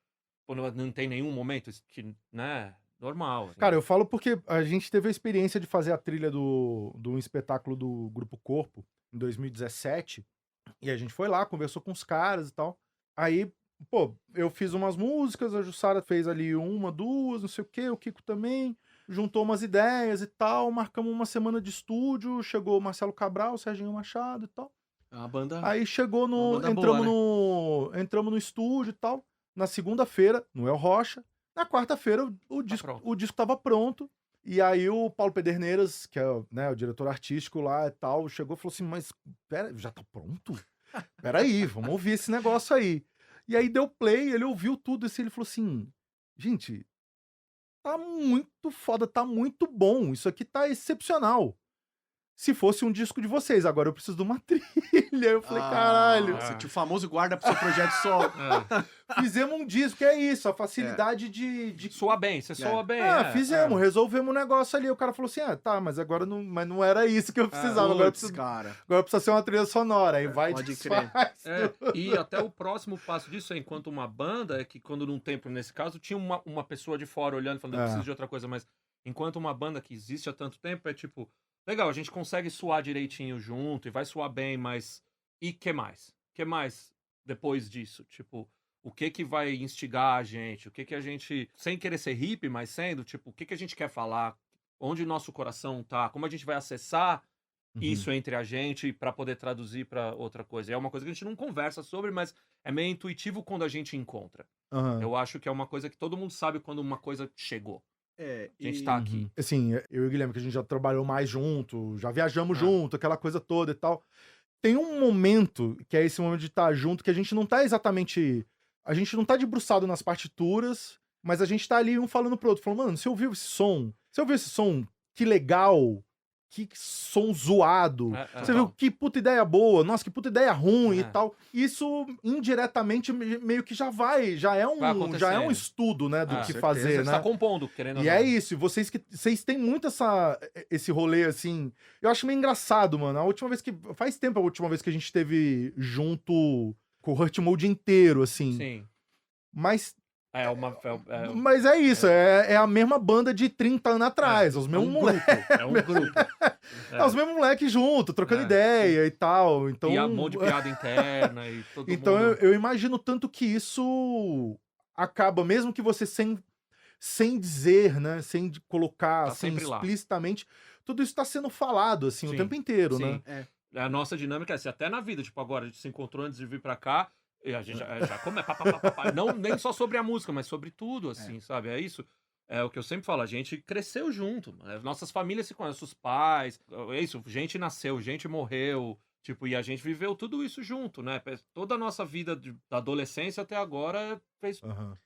não tem nenhum momento que, né, normal. Assim. Cara, eu falo porque a gente teve a experiência de fazer a trilha do espetáculo do Grupo Corpo em 2017, e a gente foi lá, conversou com os caras e tal. Aí, pô, eu fiz umas músicas, a Jussara fez ali uma, duas, não sei o quê, o Kiko também, juntou umas ideias e tal, marcamos uma semana de estúdio, chegou o Marcelo Cabral, o Serginho Machado e tal. A banda... Aí chegou Uma banda entramos no estúdio e tal. Na segunda-feira, Noel Rocha. Na quarta-feira, o disco tava pronto. E aí o Paulo Pederneiras, que é o diretor artístico lá e tal, chegou e falou assim, mas pera, já tá pronto? Peraí, vamos ouvir esse negócio aí. E aí deu play, ele ouviu tudo e ele falou assim, gente, tá muito foda, tá muito bom, isso aqui tá excepcional. Se fosse um disco de vocês, agora eu preciso de uma trilha. Eu falei, caralho. Você tinha o famoso guarda pro seu projeto solo. Fizemos um disco, que é isso, a facilidade de... Soar bem, você soa bem. Fizemos, resolvemos um negócio ali. O cara falou assim, tá, mas agora não era isso que eu precisava. Agora precisa ser uma trilha sonora. Aí vai pode desfaz. E até o próximo passo disso, enquanto uma banda, é que quando num tempo, nesse caso, tinha uma pessoa de fora olhando, falando, eu preciso de outra coisa, mas enquanto uma banda que existe há tanto tempo, é tipo... Legal, a gente consegue suar direitinho junto e vai suar bem, mas e que mais? Que mais depois disso? Tipo, o que vai instigar a gente? O que a gente, sem querer ser hippie, mas sendo, tipo, o que a gente quer falar? Onde nosso coração tá? Como a gente vai acessar isso entre a gente para poder traduzir para outra coisa? É uma coisa que a gente não conversa sobre, mas é meio intuitivo quando a gente encontra. Eu acho que é uma coisa que todo mundo sabe quando uma coisa chegou. A gente tá aqui. Assim, eu e o Guilherme, que a gente já trabalhou mais junto, já viajamos junto, aquela coisa toda e tal. Tem um momento, que é esse momento de estar junto, que a gente não tá exatamente... A gente não tá debruçado nas partituras, mas a gente tá ali um falando pro outro, falando, mano, você ouviu esse som? Você ouviu esse som? Que legal! Que som zoado. Você viu que puta ideia boa, nossa, que puta ideia ruim e tal. Isso indiretamente meio que já é um estudo, né, do que fazer, né? Você tá compondo, querendo ou não. E é isso, vocês têm muito esse rolê assim. Eu acho meio engraçado, mano. Faz tempo a última vez que a gente esteve junto com o Hurt Mode inteiro, assim. Sim. Mas Mas é isso, é a mesma banda de 30 anos atrás, os mesmos moleques. É um grupo. Os mesmos moleques juntos, trocando ideia e tal. Então, e um monte de piada interna e todo então mundo... eu imagino tanto que isso acaba, mesmo que você sem dizer, né, sem colocar Tá assim, sempre lá. explicitamente, tudo isso tá sendo falado assim, o tempo inteiro, sim. né? A nossa dinâmica é assim, até na vida, tipo, agora a gente se encontrou antes de vir pra cá, e a gente já come, nem só sobre a música, mas sobre tudo, assim, sabe? É isso. é o que eu sempre falo, a gente cresceu junto, nossas famílias se conhecem, os pais, é isso, gente nasceu, gente morreu, tipo, e a gente viveu tudo isso junto, né? Toda a nossa vida da adolescência até agora fez Aham.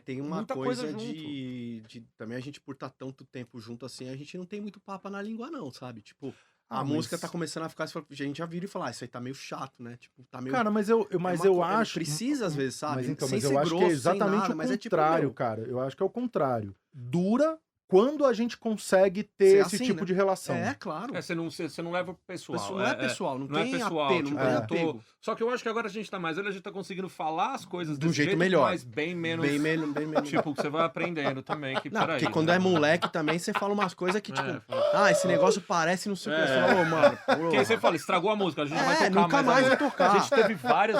Tem uma muita coisa coisa junto. também a gente por estar tanto tempo junto assim, a gente não tem muito papo na língua não, sabe? Tipo, Ah, a música mas- tá começando a ficar, a gente já vira e fala, isso aí tá meio chato, né? Tipo, tá meio... Cara, mas eu acho. Precisa às vezes, sabe? Mas então, Sem mas eu ser acho que é grosso, sem exatamente nada, o mas contrário, meu, cara. Eu acho que é o contrário. Dura quando a gente consegue ter Ser esse assim, tipo né? de relação. Claro. Você não leva pro pessoal. Pessoal, não é pessoal, não Não é tem pessoal, apego, tipo, não tem é. apego. Só que eu acho que agora a gente tá mais velho, a gente tá conseguindo falar as coisas De um desse jeito melhor. mas bem menos. Bem menos. Tipo, que você vai aprendendo também. Que, Não, peraí, porque quando né? é moleque também, você fala umas coisas que, tipo, fala- esse negócio parece não sei o que. Você É. fala, ô, mano, Porque aí você fala, estragou a música, a gente não vai tocar nunca mais vai tocar. A gente teve vários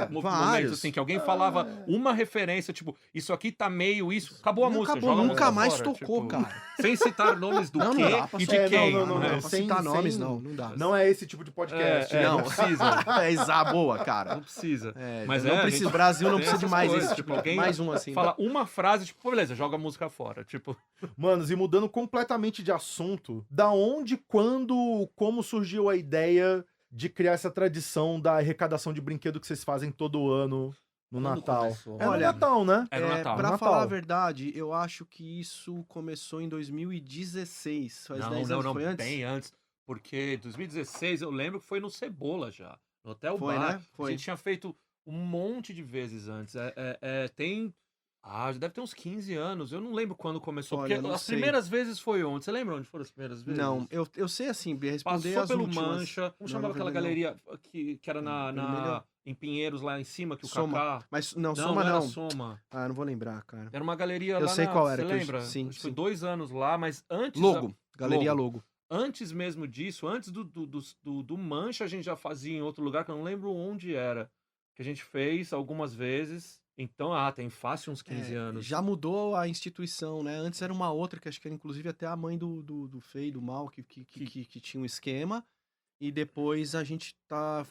momentos vários. assim, que alguém falava uma referência, tipo, isso aqui tá meio isso, acabou a Não música, acabou, joga a nunca música mais fora, tocou, tipo, cara. Sem citar nomes do Não quê dá pra e de citar- quem. não, né? Não, pra citar nomes, não dá. Não é esse tipo de podcast. É, não. não precisa. Boa, cara. Não precisa. Mas Mas não a precisa, gente o Brasil não tem precisa de essas mais coisas, esse, tipo, alguém mais um assim. fala uma frase, tipo, pô, beleza, joga a música fora. Tipo, Manos, e mudando completamente de assunto, da onde, quando, como surgiu a ideia de criar essa tradição da arrecadação de brinquedo que vocês fazem todo ano no Quando Natal? começou? É no Olha, Natal, né? É no Natal. Pra Natal. falar a verdade, eu acho que isso começou em 2016. Faz 10 anos, foi antes? bem antes. Porque 2016 eu lembro que foi no Cebola já. No Hotel Foi, Bar. né? Foi. A gente tinha feito um monte de vezes antes. Já deve ter uns 15 anos. Eu não lembro quando começou. Olha, porque eu não as sei. primeiras vezes foi onde? Você lembra onde foram as primeiras vezes? Não, eu sei assim, responder Passou as pelo últimas. Mancha. Como Não, chamava no aquela vermelho galeria que era vermelho. em Pinheiros, lá em cima, que o Soma. Kaká... Mas não, Não, Soma era não. Soma. Ah, não vou lembrar, cara. Era uma galeria Eu lá sei qual era, Você que eu- lembra? sim, Acho que foi sim. 2 anos lá, mas antes... Logo, Galeria Logo. Antes mesmo disso, antes do Mancha, a gente já fazia em outro lugar, que eu não lembro onde era. Que a gente fez algumas vezes. Então, tem fácil uns 15 anos. Já mudou a instituição, né? Antes era uma outra, que acho que era inclusive até a mãe do Feio, do Mal, que tinha um esquema. E depois a gente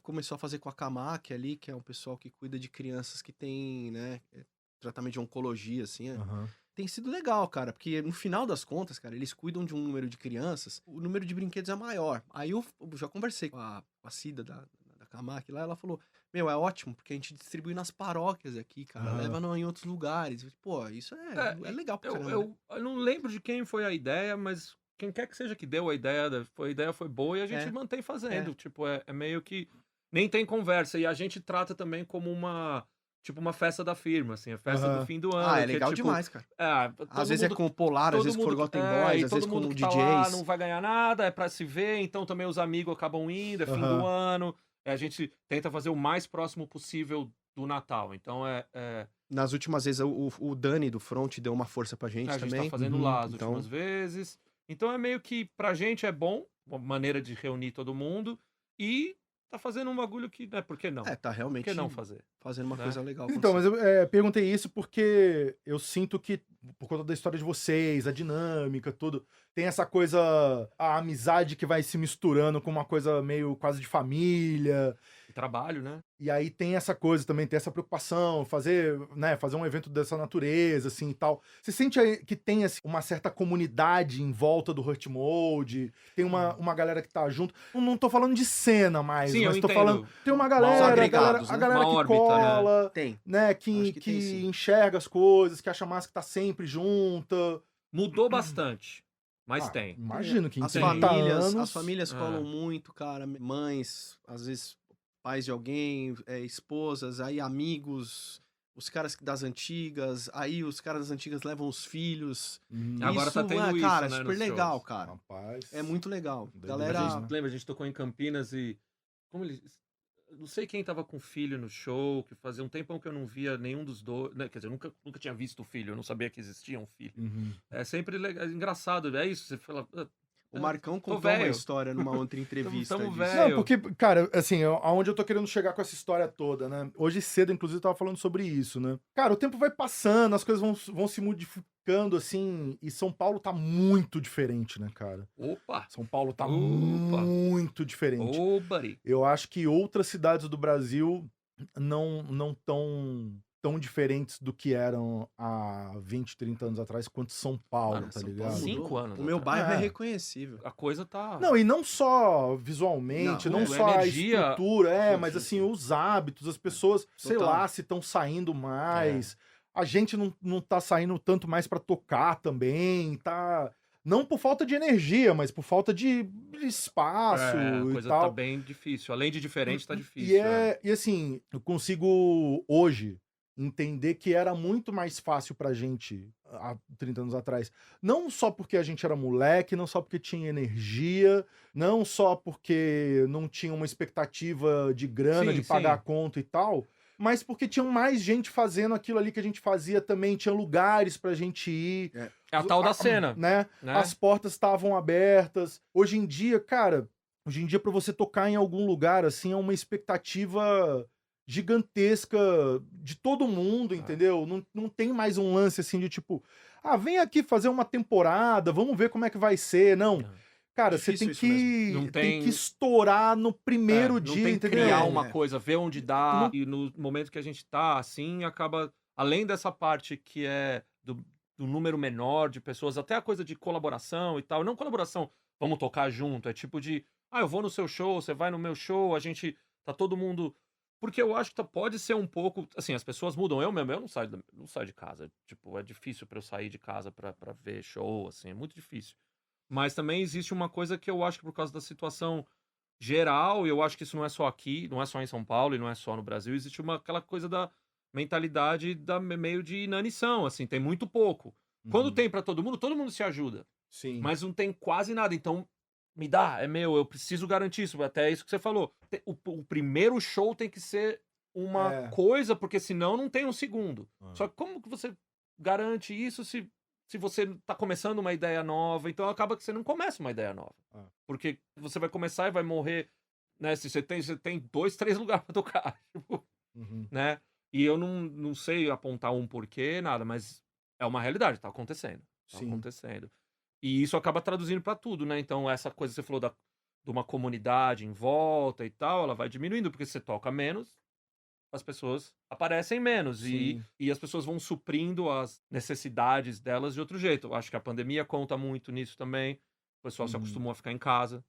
começou a fazer com a Camac ali, que é um pessoal que cuida de crianças que tem, né, tratamento de oncologia, assim. Aham. Tem sido legal, cara, porque no final das contas, cara, eles cuidam de um número de crianças, o número de brinquedos é maior. Aí eu já conversei com a Cida da Camac lá, ela falou, meu, é ótimo, porque a gente distribui nas paróquias aqui, cara, Aham. leva em outros lugares. Pô, isso é legal pra caramba. Eu não lembro de quem foi a ideia, mas quem quer que seja que deu a ideia foi boa e a gente mantém fazendo. Tipo, é meio que... Nem tem conversa. E a gente trata também como uma festa da firma, assim, a festa Aham. do fim do ano. É que legal tipo, demais, cara. todo Às vezes é mundo- com o Polar, às todo vezes com o mundo- Forgotten e Boys, às todo vezes com mundo o que tá DJs. lá não vai ganhar nada, é pra se ver, então também os amigos acabam indo, é fim Aham. do ano. A gente tenta fazer o mais próximo possível do Natal. Então Nas últimas vezes, o Dani do Front deu uma força pra gente a gente também. tá fazendo Uhum. lá as Então- últimas vezes. Então é meio que pra gente é bom, uma maneira de reunir todo mundo e tá fazendo um bagulho que, né, por que não? Tá Por realmente que não fazer? fazendo uma né? coisa legal. Então, mas eu perguntei isso porque eu sinto que, por conta da história de vocês, a dinâmica, tudo, tem essa coisa, a amizade que vai se misturando com uma coisa meio quase de família. Trabalho, né? E aí tem essa coisa também, tem essa preocupação, fazer um evento dessa natureza, assim, e tal. Você sente aí que tem assim, uma certa comunidade em volta do Hurt Mode? Tem uma galera que tá junto? Eu não tô falando de cena mais, Sim, mas eu tô entendo. falando... Tem uma Os galera, agregados, a né? galera Uma que órbita, né? cola, Tem. né, Acho que que tem, sim. enxerga as coisas, que acha massa que tá sempre junta. Mudou bastante, mas Ah, tem. Imagino que em As 30 famílias, anos... as famílias É. colam muito, cara. Mães, às vezes pais de alguém, esposas, aí amigos, os caras das antigas, aí os caras das antigas levam os filhos. Agora tá tendo isso, cara, né, super nos legal, shows. cara. Rapaz... É muito legal. Doideira, Galera, A né? gente, lembra, a gente tocou em Campinas e... Como eles... Não sei quem tava com filho no show, que fazia um tempão que eu não via nenhum dos dois... Né? Quer dizer, eu nunca tinha visto o filho, eu não sabia que existia um filho. Uhum. É sempre engraçado, é isso, você fala... o Marcão Tô contou uma velho. história numa outra entrevista. Tamo disso. velho. Não, porque, cara, assim, aonde eu tô querendo chegar com essa história toda, né? Hoje cedo, inclusive, eu tava falando sobre isso, né? Cara, o tempo vai passando, as coisas vão se modificando, assim, e São Paulo tá muito diferente, né, cara? Opa! São Paulo tá Opa. muito diferente. Ô, buddy! Eu acho que outras cidades do Brasil não tão tão diferentes do que eram há 20, 30 anos atrás quanto São Paulo, Mano, tá São ligado? Paulo 5 anos O meu atrás. bairro é É. reconhecível. A coisa tá... Não, e não só visualmente, Não, não tudo, só energia. a estrutura, Sim, mas sim, assim, sim. os hábitos, as pessoas, sei Total. lá, se estão saindo mais. A gente não tá saindo tanto mais pra tocar também, tá... Não por falta de energia, mas por falta de espaço a e coisa tal. tá bem difícil. Além de diferente, tá E, difícil. e assim, eu consigo hoje entender que era muito mais fácil pra gente há 30 anos atrás. Não só porque a gente era moleque, não só porque tinha energia, não só porque não tinha uma expectativa de grana, Sim, de pagar a sim. conta e tal, mas porque tinha mais gente fazendo aquilo ali que a gente fazia também, tinha lugares pra gente ir. É a tal da cena, Né? né? As portas estavam abertas. Hoje em dia, cara, hoje em dia, pra você tocar em algum lugar, assim, é uma expectativa gigantesca de todo mundo, entendeu? Não tem mais um lance assim de tipo, vem aqui fazer uma temporada, vamos ver como é que vai ser. Não. Cara, você Difícil tem isso que, Não tem que tem- estourar no primeiro Não dia, tem que entendeu? criar É, uma é. coisa, ver onde dá, e no momento que a gente tá, assim, acaba... Além dessa parte que é do número menor de pessoas, até a coisa de colaboração e tal. Não colaboração, vamos tocar junto, é tipo de... eu vou no seu show, você vai no meu show, a gente... Tá todo mundo... Porque eu acho que pode ser um pouco... Assim, as pessoas mudam. Eu mesmo, eu não saio de casa. Tipo, é difícil pra eu sair de casa pra ver show, assim, é muito difícil. Mas também existe uma coisa que eu acho que por causa da situação geral, e eu acho que isso não é só aqui, não é só em São Paulo e não é só no Brasil, existe aquela coisa da mentalidade meio de inanição, assim, tem muito pouco. Quando tem pra todo mundo se ajuda. Sim. Mas não tem quase nada, então me dá, é meu, eu preciso garantir isso, até isso que você falou. O primeiro show tem que ser uma coisa, porque senão não tem um segundo. Só que como que você garante isso se você tá começando uma ideia nova? Então acaba que você não começa uma ideia nova. Porque você vai começar e vai morrer, né? Se você tem 2, 3 lugares pra tocar, tipo, né? E eu não sei apontar um porquê, nada, mas é uma realidade, tá acontecendo. Tá Sim. acontecendo. E isso acaba traduzindo pra tudo, né? Então, essa coisa que você falou de uma comunidade em volta e tal, ela vai diminuindo, porque você toca menos, as pessoas aparecem menos. E as pessoas vão suprindo as necessidades delas de outro jeito. Eu acho que a pandemia conta muito nisso também. O pessoal se acostumou a ficar em casa.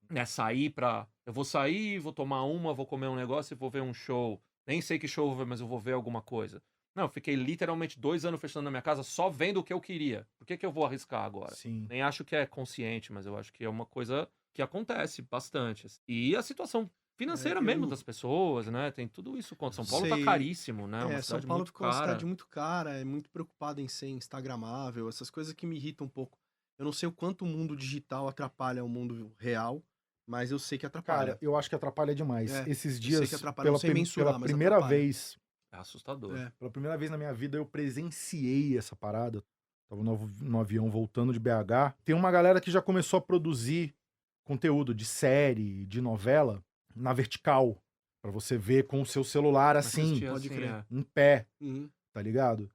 Né? Eu vou sair, vou tomar vou comer um negócio e vou ver um show. Nem sei que show eu vou ver, mas eu vou ver alguma coisa. Não, eu fiquei literalmente 2 anos fechando na minha casa só vendo o que eu queria. Por que eu vou arriscar agora? Sim. Nem acho que é consciente, mas eu acho que é uma coisa que acontece bastante. E a situação financeira mesmo das pessoas, né? Tem tudo isso contra. São Paulo tá caríssimo, né? Uma São cidade Paulo muito ficou uma cara. cidade muito cara, é muito preocupada em ser instagramável, essas coisas que me irritam um pouco. Eu não sei o quanto o mundo digital atrapalha o mundo real, mas eu sei que atrapalha. Cara, eu acho que atrapalha demais. Esses sei dias, que atrapalha, não sei mensurar, pela mas primeira atrapalha. vez, É assustador. pela primeira vez na minha vida, eu presenciei essa parada. Tava no avião voltando de BH. Tem uma galera que já começou a produzir conteúdo de série, de novela, na vertical. Pra você ver com o seu celular assim, pode crer. em pé, Uhum. tá ligado?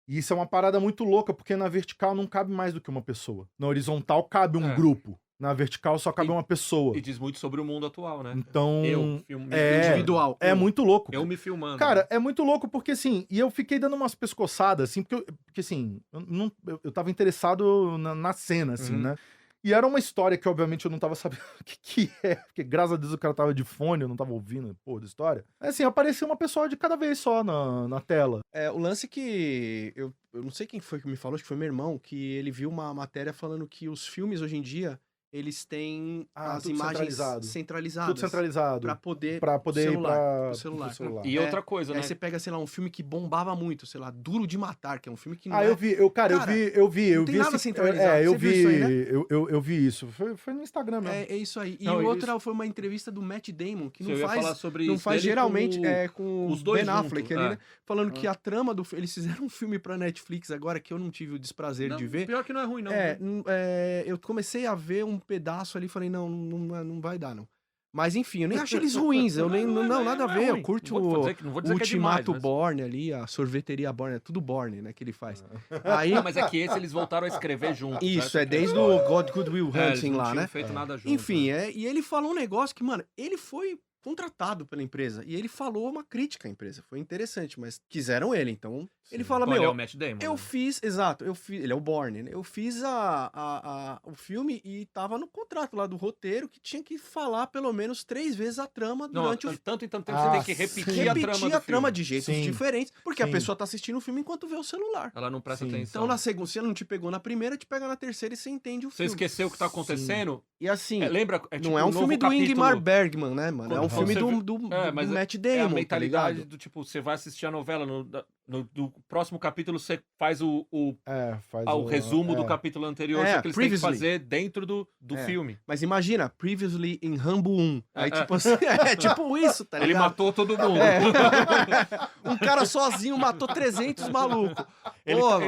E isso é uma parada muito louca, porque na vertical não cabe mais do que uma pessoa. Na horizontal cabe um grupo. Na vertical só cabe uma pessoa. E diz muito sobre o mundo atual, né? Então, Eu filme individual. É muito louco. Eu me filmando. Cara, é muito louco porque, assim, e eu fiquei dando umas pescoçadas, assim, porque assim, eu tava interessado na cena, assim, né? E era uma história que, obviamente, eu não tava sabendo o que é, porque graças a Deus o cara tava de fone, eu não tava ouvindo, porra, da história. Assim, apareceu uma pessoa de cada vez só na tela. O lance que eu não sei quem foi que me falou, acho que foi meu irmão, que ele viu uma matéria falando que os filmes hoje em dia, eles têm as tudo imagens centralizado. centralizadas. Tudo centralizado. Pra poder ir pro pro celular. E outra coisa, né? Aí você pega, sei lá, um filme que bombava muito, sei lá, Duro de Matar, que é um filme que não eu vi, eu vi. Não tem nada centralizado. eu Você vi, viu isso aí, né? eu vi isso. Foi no Instagram mesmo. É isso aí. E Não, outra foi uma entrevista do Matt Damon, que Eu ia falar sobre não isso faz dele geralmente com com os dois Ben Affleck junto, ali, né? Falando que a trama do eles fizeram um filme pra Netflix agora que eu não tive o desprazer de ver. Pior que não é ruim, não. Eu comecei a ver um pedaço ali e falei, não vai dar, não. Mas enfim, eu nem achei eles ruins, eu nem, nada a ver, eu curto não vou dizer o que é demais, Ultimato mas... Borne ali, a sorveteria Borne, é tudo Borne, né, que ele faz. Aí, Não, mas é que esse eles voltaram a escrever junto. isso, certo? desde o God Good Will Eles Hunting não lá, tinham né? feito nada junto, Enfim, e ele falou um negócio que, mano, ele foi contratado pela empresa. E ele falou uma crítica à empresa. Foi interessante, mas quiseram ele. Então, ele Sim. fala, Então, ele é meu, o Matt Damon, eu né? fiz, exato, ele é o Bourne, né? Eu fiz o filme e tava no contrato lá do roteiro que tinha que falar pelo menos 3 vezes a trama Não, durante o tanto em tanto tempo você tem que sim. repetir a trama do filme. de jeitos Sim. diferentes, porque a Sim. pessoa tá assistindo o filme enquanto vê o celular. Ela não presta Sim. atenção. Então, na segunda, se ela não te pegou na primeira, te pega na terceira e você entende o Você filme. esqueceu o que tá acontecendo? E assim, Lembra? não é um filme do Ingmar Bergman, né, mano? É um Quando filme você do mas Matt É a Damon, tá mentalidade ligado? do tipo, você vai assistir a novela, do próximo capítulo você faz o Faz resumo do capítulo anterior, É, só que eles têm que previously. fazer dentro do É. filme. Mas imagina, previously em Rambo 1. Aí, É, tipo assim, é tipo isso, tá Ele ligado? matou todo mundo. É. Um cara sozinho matou 300 malucos.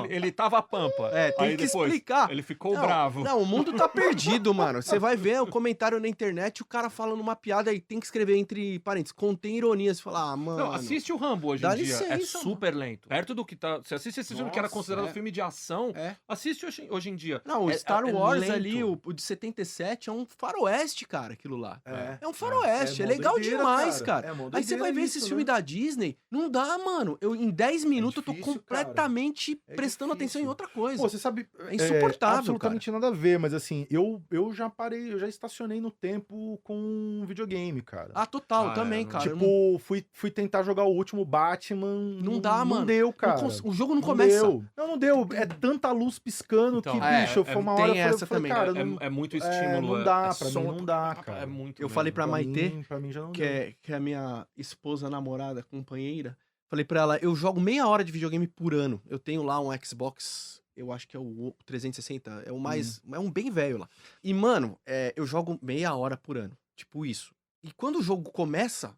Ele tava a pampa. Tem Aí que depois, explicar. Ele ficou Não, bravo. Não, o mundo tá perdido, mano. Você vai ver o comentário na internet, o cara falando uma piada e tem que escrever entre parênteses, contém ironia. Você fala, mano... Não, assiste o Rambo hoje dá em dia. É licença, super lento. Perto do que tá. Você assiste esse filme que era Nossa, considerado é. filme de ação. É. Assiste hoje em dia. Não, o Star é Wars lento. ali, o de 77, é um faroeste, cara, aquilo lá. É um faroeste, é mó legal doideira, demais, cara. É mó Aí você doideira vai ver isso, esses né? filmes da Disney, não dá, mano. Em 10 minutos eu tô difícil, completamente É prestando difícil. atenção em outra coisa. Pô, você sabe. É insuportável, absolutamente nada a ver, mas assim, eu já parei, eu já estacionei no tempo com videogame, cara. Ah, total, Ah, também, não- cara. Tipo, fui tentar jogar o último Batman. Não dá, mano. Não deu, cara. O jogo não começa. Deu. Não deu. É tanta luz piscando Então, que, é, bicho, foi uma tem hora eu essa falei, também. cara, não, É muito estímulo. não dá, é pra mim som, não dá, cara. É muito. Eu mesmo. falei pra Maitê, pra mim já não que deu. é a minha esposa, namorada, companheira. Falei pra ela, eu jogo meia hora de videogame por ano. Eu tenho lá um Xbox, eu acho que é o 360, é o mais, é um bem velho lá. E, mano, eu jogo meia hora por ano, tipo isso. E quando o jogo começa,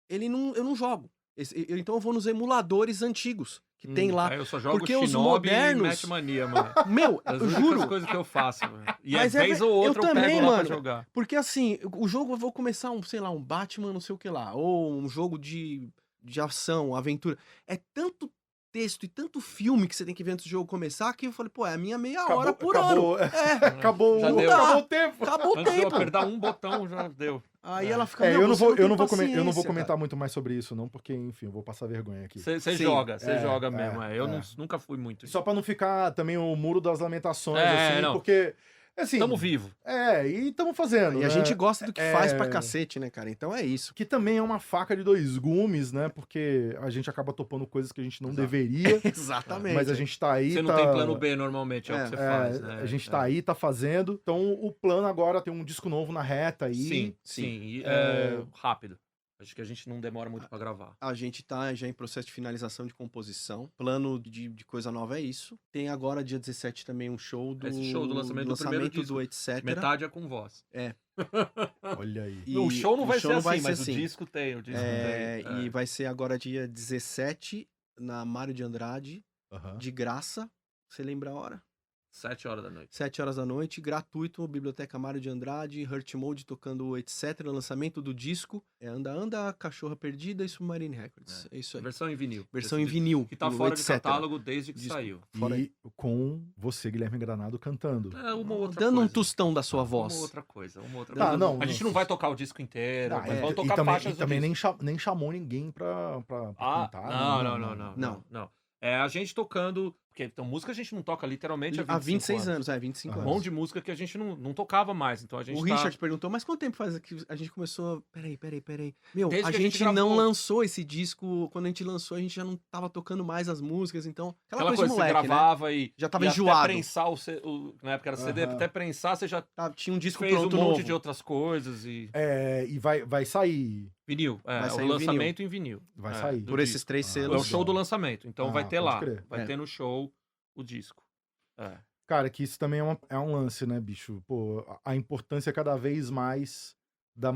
eu não jogo. Então eu vou nos emuladores antigos, que tem lá. Aí eu só jogo Porque os Shinobi modernos- e Match Mania, mano. Meu, As eu únicas juro, coisas que eu faço, mano. E Mas vez ou outra eu, também, pego lá mano. pra jogar. porque assim, o jogo eu vou começar sei lá, um Batman, não sei o que lá, ou um jogo de ação, aventura. É tanto texto e tanto filme que você tem que ver antes do jogo começar que eu falei, pô, é a minha meia hora por ano. Acabou, Já deu. acabou o tempo. Acabou o Antes de eu tempo. apertar um botão, já deu. Aí ela fica, Eu não vou, tem eu não vou paciência, comentar cara. muito mais sobre isso, não, porque, enfim, eu vou passar vergonha aqui. Você Sim. joga É, mesmo. Eu é. nunca fui muito. Só pra não ficar também o muro das lamentações, É, assim, não. porque, assim... Tamo vivo. E estamos fazendo, E a né? gente gosta do que faz pra É. cacete, né, cara? Então é isso. Que também é uma faca de dois gumes, né? Porque a gente acaba topando coisas que a gente não Exato. deveria, Exatamente. mas a gente tá aí... Você não tem plano B normalmente, é o que você faz, né? A gente tá aí, tá fazendo. Então o plano agora tem um disco novo na reta aí. Sim. E, rápido. Acho que a gente não demora muito pra gravar. A gente tá já em processo de finalização de composição. Plano de coisa nova é isso. Tem agora, dia 17, também um show do... Esse show do lançamento do primeiro disco. do Etc. Metade é com voz. Olha aí. E o show não vai ser assim, mas assim. o disco tem. E vai ser agora dia 17, na Mário de Andrade, Aham. de graça. Você lembra a hora? 7 horas da noite. 7 horas da noite, gratuito, Biblioteca Mário de Andrade, Hurt Mode tocando o Etc. Lançamento do disco. Anda, Anda, Cachorra Perdida e Submarine Records. É isso aí. Versão em vinil. Versão Esse em vinil. Que tá do fora de Etc.. catálogo desde que Disco. saiu. Fora E com você, Guilherme Granado, cantando. É uma outra Dando um coisa. tostão da sua voz. Uma outra coisa. Tá, não, A gente não vai tocar o disco inteiro, mas vamos E tocar também, faixas e também do disco. nem chamou ninguém pra cantar. Não. É a gente tocando. Porque então, música a gente não toca literalmente há 25 Há 26 anos. anos, 25 Um anos. monte de música que a gente não tocava mais. Então a gente O Richard perguntou, mas quanto tempo faz que a gente começou... Peraí. Meu, Desde a que a gente gente não gravou. lançou esse disco. Quando a gente lançou, a gente já não tava tocando mais as músicas, então... Aquela coisa de que moleque, você gravava e Já tava e enjoado. Até prensar na época era CD, Aham. até prensar você já né? Tinha um disco fez um pronto monte novo. de outras coisas e... E vai sair. Vinil, Vai o sair o lançamento em vinil. Vai sair. do Por esses disco. 3 Ah, É selos. o show do lançamento, então vai ter pode lá. crer. Vai ter no show o disco. Cara, que isso também é um lance, né, bicho? Pô, a importância cada vez mais da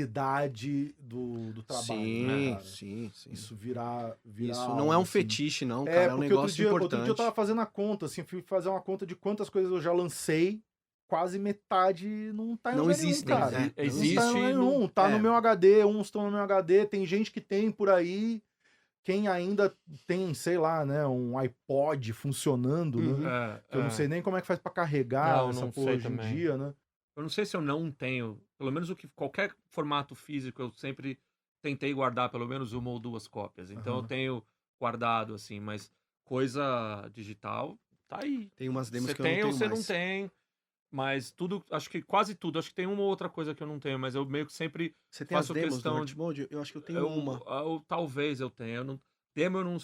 materialidade do trabalho. Sim, né, cara? sim. Isso virar Isso algo, não é um assim. fetiche, não, cara. É um porque negócio outro importante. dia eu tava fazendo a conta, assim, fui fazer uma conta de quantas coisas eu já lancei, quase metade não tá em Não lugar nenhum, existem, cara. né? Não Existe tá em lugar nenhum, tá é. no meu HD, uns estão no meu HD, tem gente que tem por aí, quem ainda tem, sei lá, né, um iPod funcionando, Uhum. né? Eu não sei nem como é que faz pra carregar Não, essa não porra sei hoje também. em dia, né? eu não sei se eu não tenho, pelo menos qualquer formato físico eu sempre tentei guardar pelo menos uma ou duas cópias. Então eu tenho guardado, assim, mas coisa digital tá aí. Tem umas demos Você que eu não tem tenho ou você mais. não tem, mas tudo, acho que quase tudo, acho que tem uma ou outra coisa que eu não tenho, mas eu meio que sempre Você tem as faço demos questão do Hurt Mode? Eu acho que eu tenho uma. talvez eu tenha. Demo eu não.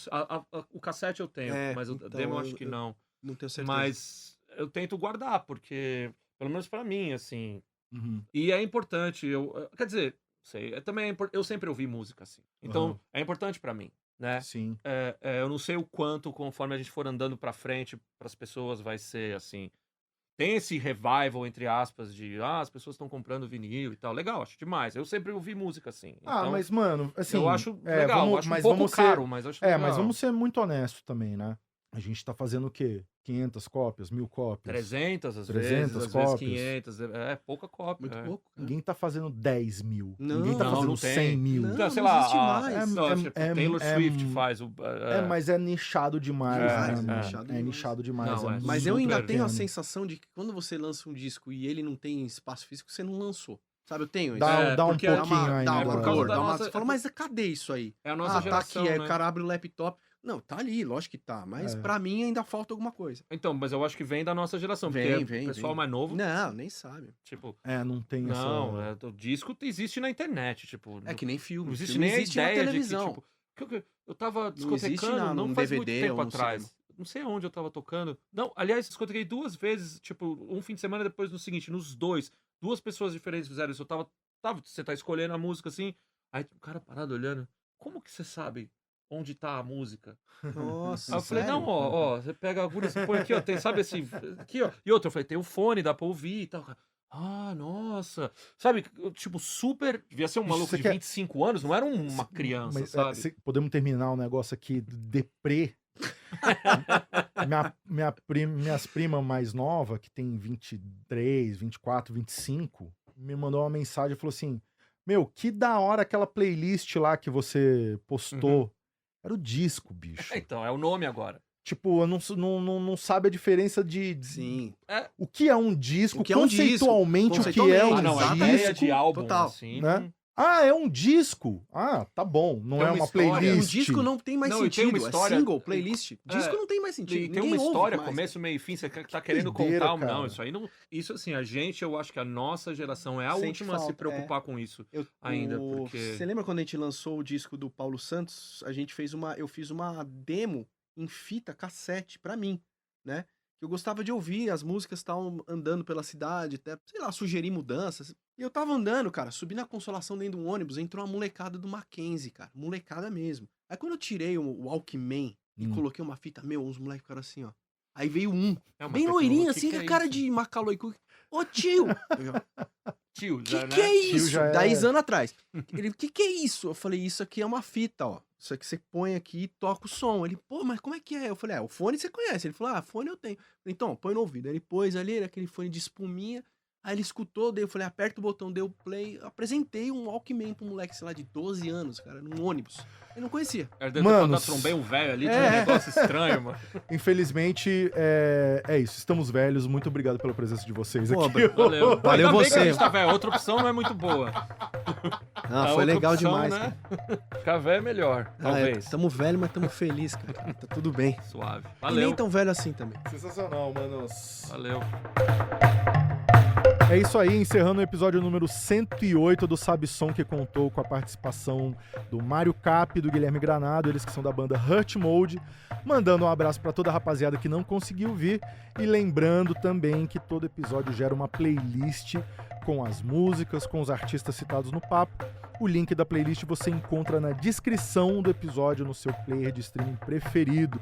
O cassete eu tenho, mas o então, demo eu acho que não. Não tenho certeza. Mas eu tento guardar, porque, pelo menos pra mim, assim. Uhum. E é importante, quer dizer, sei, também eu sempre ouvi música, assim. Então, é importante pra mim, né? Sim. Eu não sei o quanto, conforme a gente for andando pra frente, pras pessoas vai ser, assim. Tem esse revival, entre aspas, de as pessoas estão comprando vinil e tal. Legal, acho demais. Eu sempre ouvi música assim. Então, Mas, mano, assim. eu acho legal, vamos, acho mas um pouco vamos caro, ser, mas acho legal. mas vamos ser muito honestos também, né? A gente tá fazendo o quê? 500 cópias, 1000 cópias? 300 às 300 vezes, às cópias. vezes 500. É pouca cópia. Muito pouco. Ninguém tá fazendo 10 mil. Não, Ninguém tá não, fazendo não tem. 100 mil. Não, Então, sei não lá, existe mais. Taylor Swift faz o. Mas é nichado demais, Demais, né? É nichado demais. Não, é Mas super eu ainda tenho a pequeno. sensação de que quando você lança um disco e ele não tem espaço físico, você não lançou. Sabe, eu tenho isso. Dá um porque pouquinho dá ainda. uma por causa dor, da dá uma... nossa- Você fala, mas cadê isso aí? É a nossa Tá geração. aqui, aí né? o cara abre o laptop. Não, tá ali, lógico que tá. Mas pra mim ainda falta alguma coisa. Então, mas eu acho que vem da nossa geração. Vem, porque o pessoal vem. mais novo, Não, nem sabe. tipo. Não tem Não, essa... o disco existe na internet, tipo. É que nem filme. Não existe Filme nem a existe na ideia de que, televisão. tipo. Eu tava Não existe discotecando num não faz DVD muito tempo ou no atrás. cinema. Não sei onde eu tava tocando. Não, aliás, discotequei 2 vezes, tipo, um fim de semana depois no seguinte, nos 2. 2 pessoas diferentes fizeram isso. Você tá escolhendo a música assim, aí o cara parado olhando. Como que você sabe onde tá a música? Nossa, Aí eu falei, sério? não, ó, você pega a agulha, você põe aqui, ó, tem, sabe assim, aqui, ó. E outra, eu falei, tem o fone, dá pra ouvir e tal. Ah, nossa. Sabe, tipo, super. Devia ser um maluco Você de quer- 25 anos, não era uma criança, Mas, sabe? podemos terminar o negócio aqui deprê. Minhas primas mais novas, que tem 23, 24, 25, me mandou uma mensagem e falou assim: Meu, que da hora aquela playlist lá que você postou. Era o disco, bicho. Então, é o nome agora. Tipo, eu não sabe a diferença de. Sim. O que é um disco, O que é um disco, conceitualmente, o que é um Ah, não, a Exatamente. ideia disco. de álbum, Total. assim. Né? É um disco. Tá bom. Não Tem é uma uma história. playlist. Um disco não tem mais Não, e tem sentido. uma história- É single, playlist. Disco não tem mais sentido. E tem Ninguém uma ouve história, mais. começo, meio e fim, você tá querendo doideira, contar. cara. Não, isso aí não. Isso assim, eu acho que a nossa geração é a Sente última a se falta, preocupar com isso. Ainda, porque. Você lembra quando a gente lançou o disco do Paulo Santos? Eu fiz uma demo em fita cassete pra mim, né? Eu gostava de ouvir, as músicas estavam andando pela cidade, até, sei lá, sugerir mudanças. E eu tava andando, cara, subi na Consolação dentro de um ônibus, entrou uma molecada do Mackenzie, cara, molecada mesmo. Aí quando eu tirei o Walkman e coloquei uma fita, os moleques ficaram assim, ó. Aí veio bem loirinho, assim, com a cara de Macaulay Culkin. Ô tio! Tio, Que já, que é Tio isso? já é- 10 anos atrás. Ele, que é isso? Eu falei, isso aqui é uma fita, ó. Isso aqui você põe aqui e toca o som. Ele, pô, mas como é que é? Eu falei, o fone você conhece. Ele falou, fone eu tenho. Então, põe no ouvido. Aí ele pôs ali, aquele fone de espuminha. Aí ele escutou, daí eu falei, aperta o botão, deu play. Apresentei um Walkman pro moleque, sei lá, de 12 anos, cara, num ônibus. Ele não conhecia. Mano, trombei um velho ali, tinha um negócio estranho, mano. Infelizmente, é isso. Estamos velhos. Muito obrigado pela presença de vocês Pô, aqui. Valeu. Valeu Ainda bem que você. a gente tá velho. Outra opção não é muito boa. Ah, A foi outra legal opção, demais. né? Ficar velho é melhor, talvez. Tamo velho, mas tamo feliz, cara. Tá tudo bem. Suave. E nem Valeu. tão velho assim também. Sensacional, manos. Valeu. É isso aí, encerrando o episódio número 108 do Sabe Som, que contou com a participação do Mário Cap e do Guilherme Granado, eles que são da banda Hurt Mode, mandando um abraço pra toda a rapaziada que não conseguiu vir e lembrando também que todo episódio gera uma playlist com as músicas, com os artistas citados no papo. O link da playlist você encontra na descrição do episódio no seu player de streaming preferido.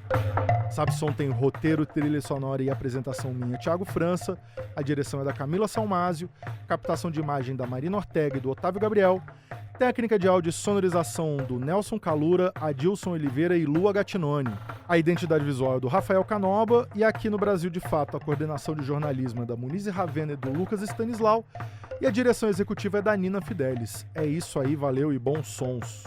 Sabe Som tem roteiro, trilha sonora e apresentação minha, Thiago França. A direção é da Camila Salmásio, captação de imagem da Marina Ortega e do Otávio Gabriel, técnica de áudio e sonorização do Nelson Calura, Adilson Oliveira e Lua Gattinoni. A identidade visual é do Rafael Canoba e aqui no Brasil de Fato a coordenação de jornalismo é da Muniz Ravena e do Lucas Stanislau e a direção executiva é da Nina Fidelis. É isso aí, valeu e bons sons.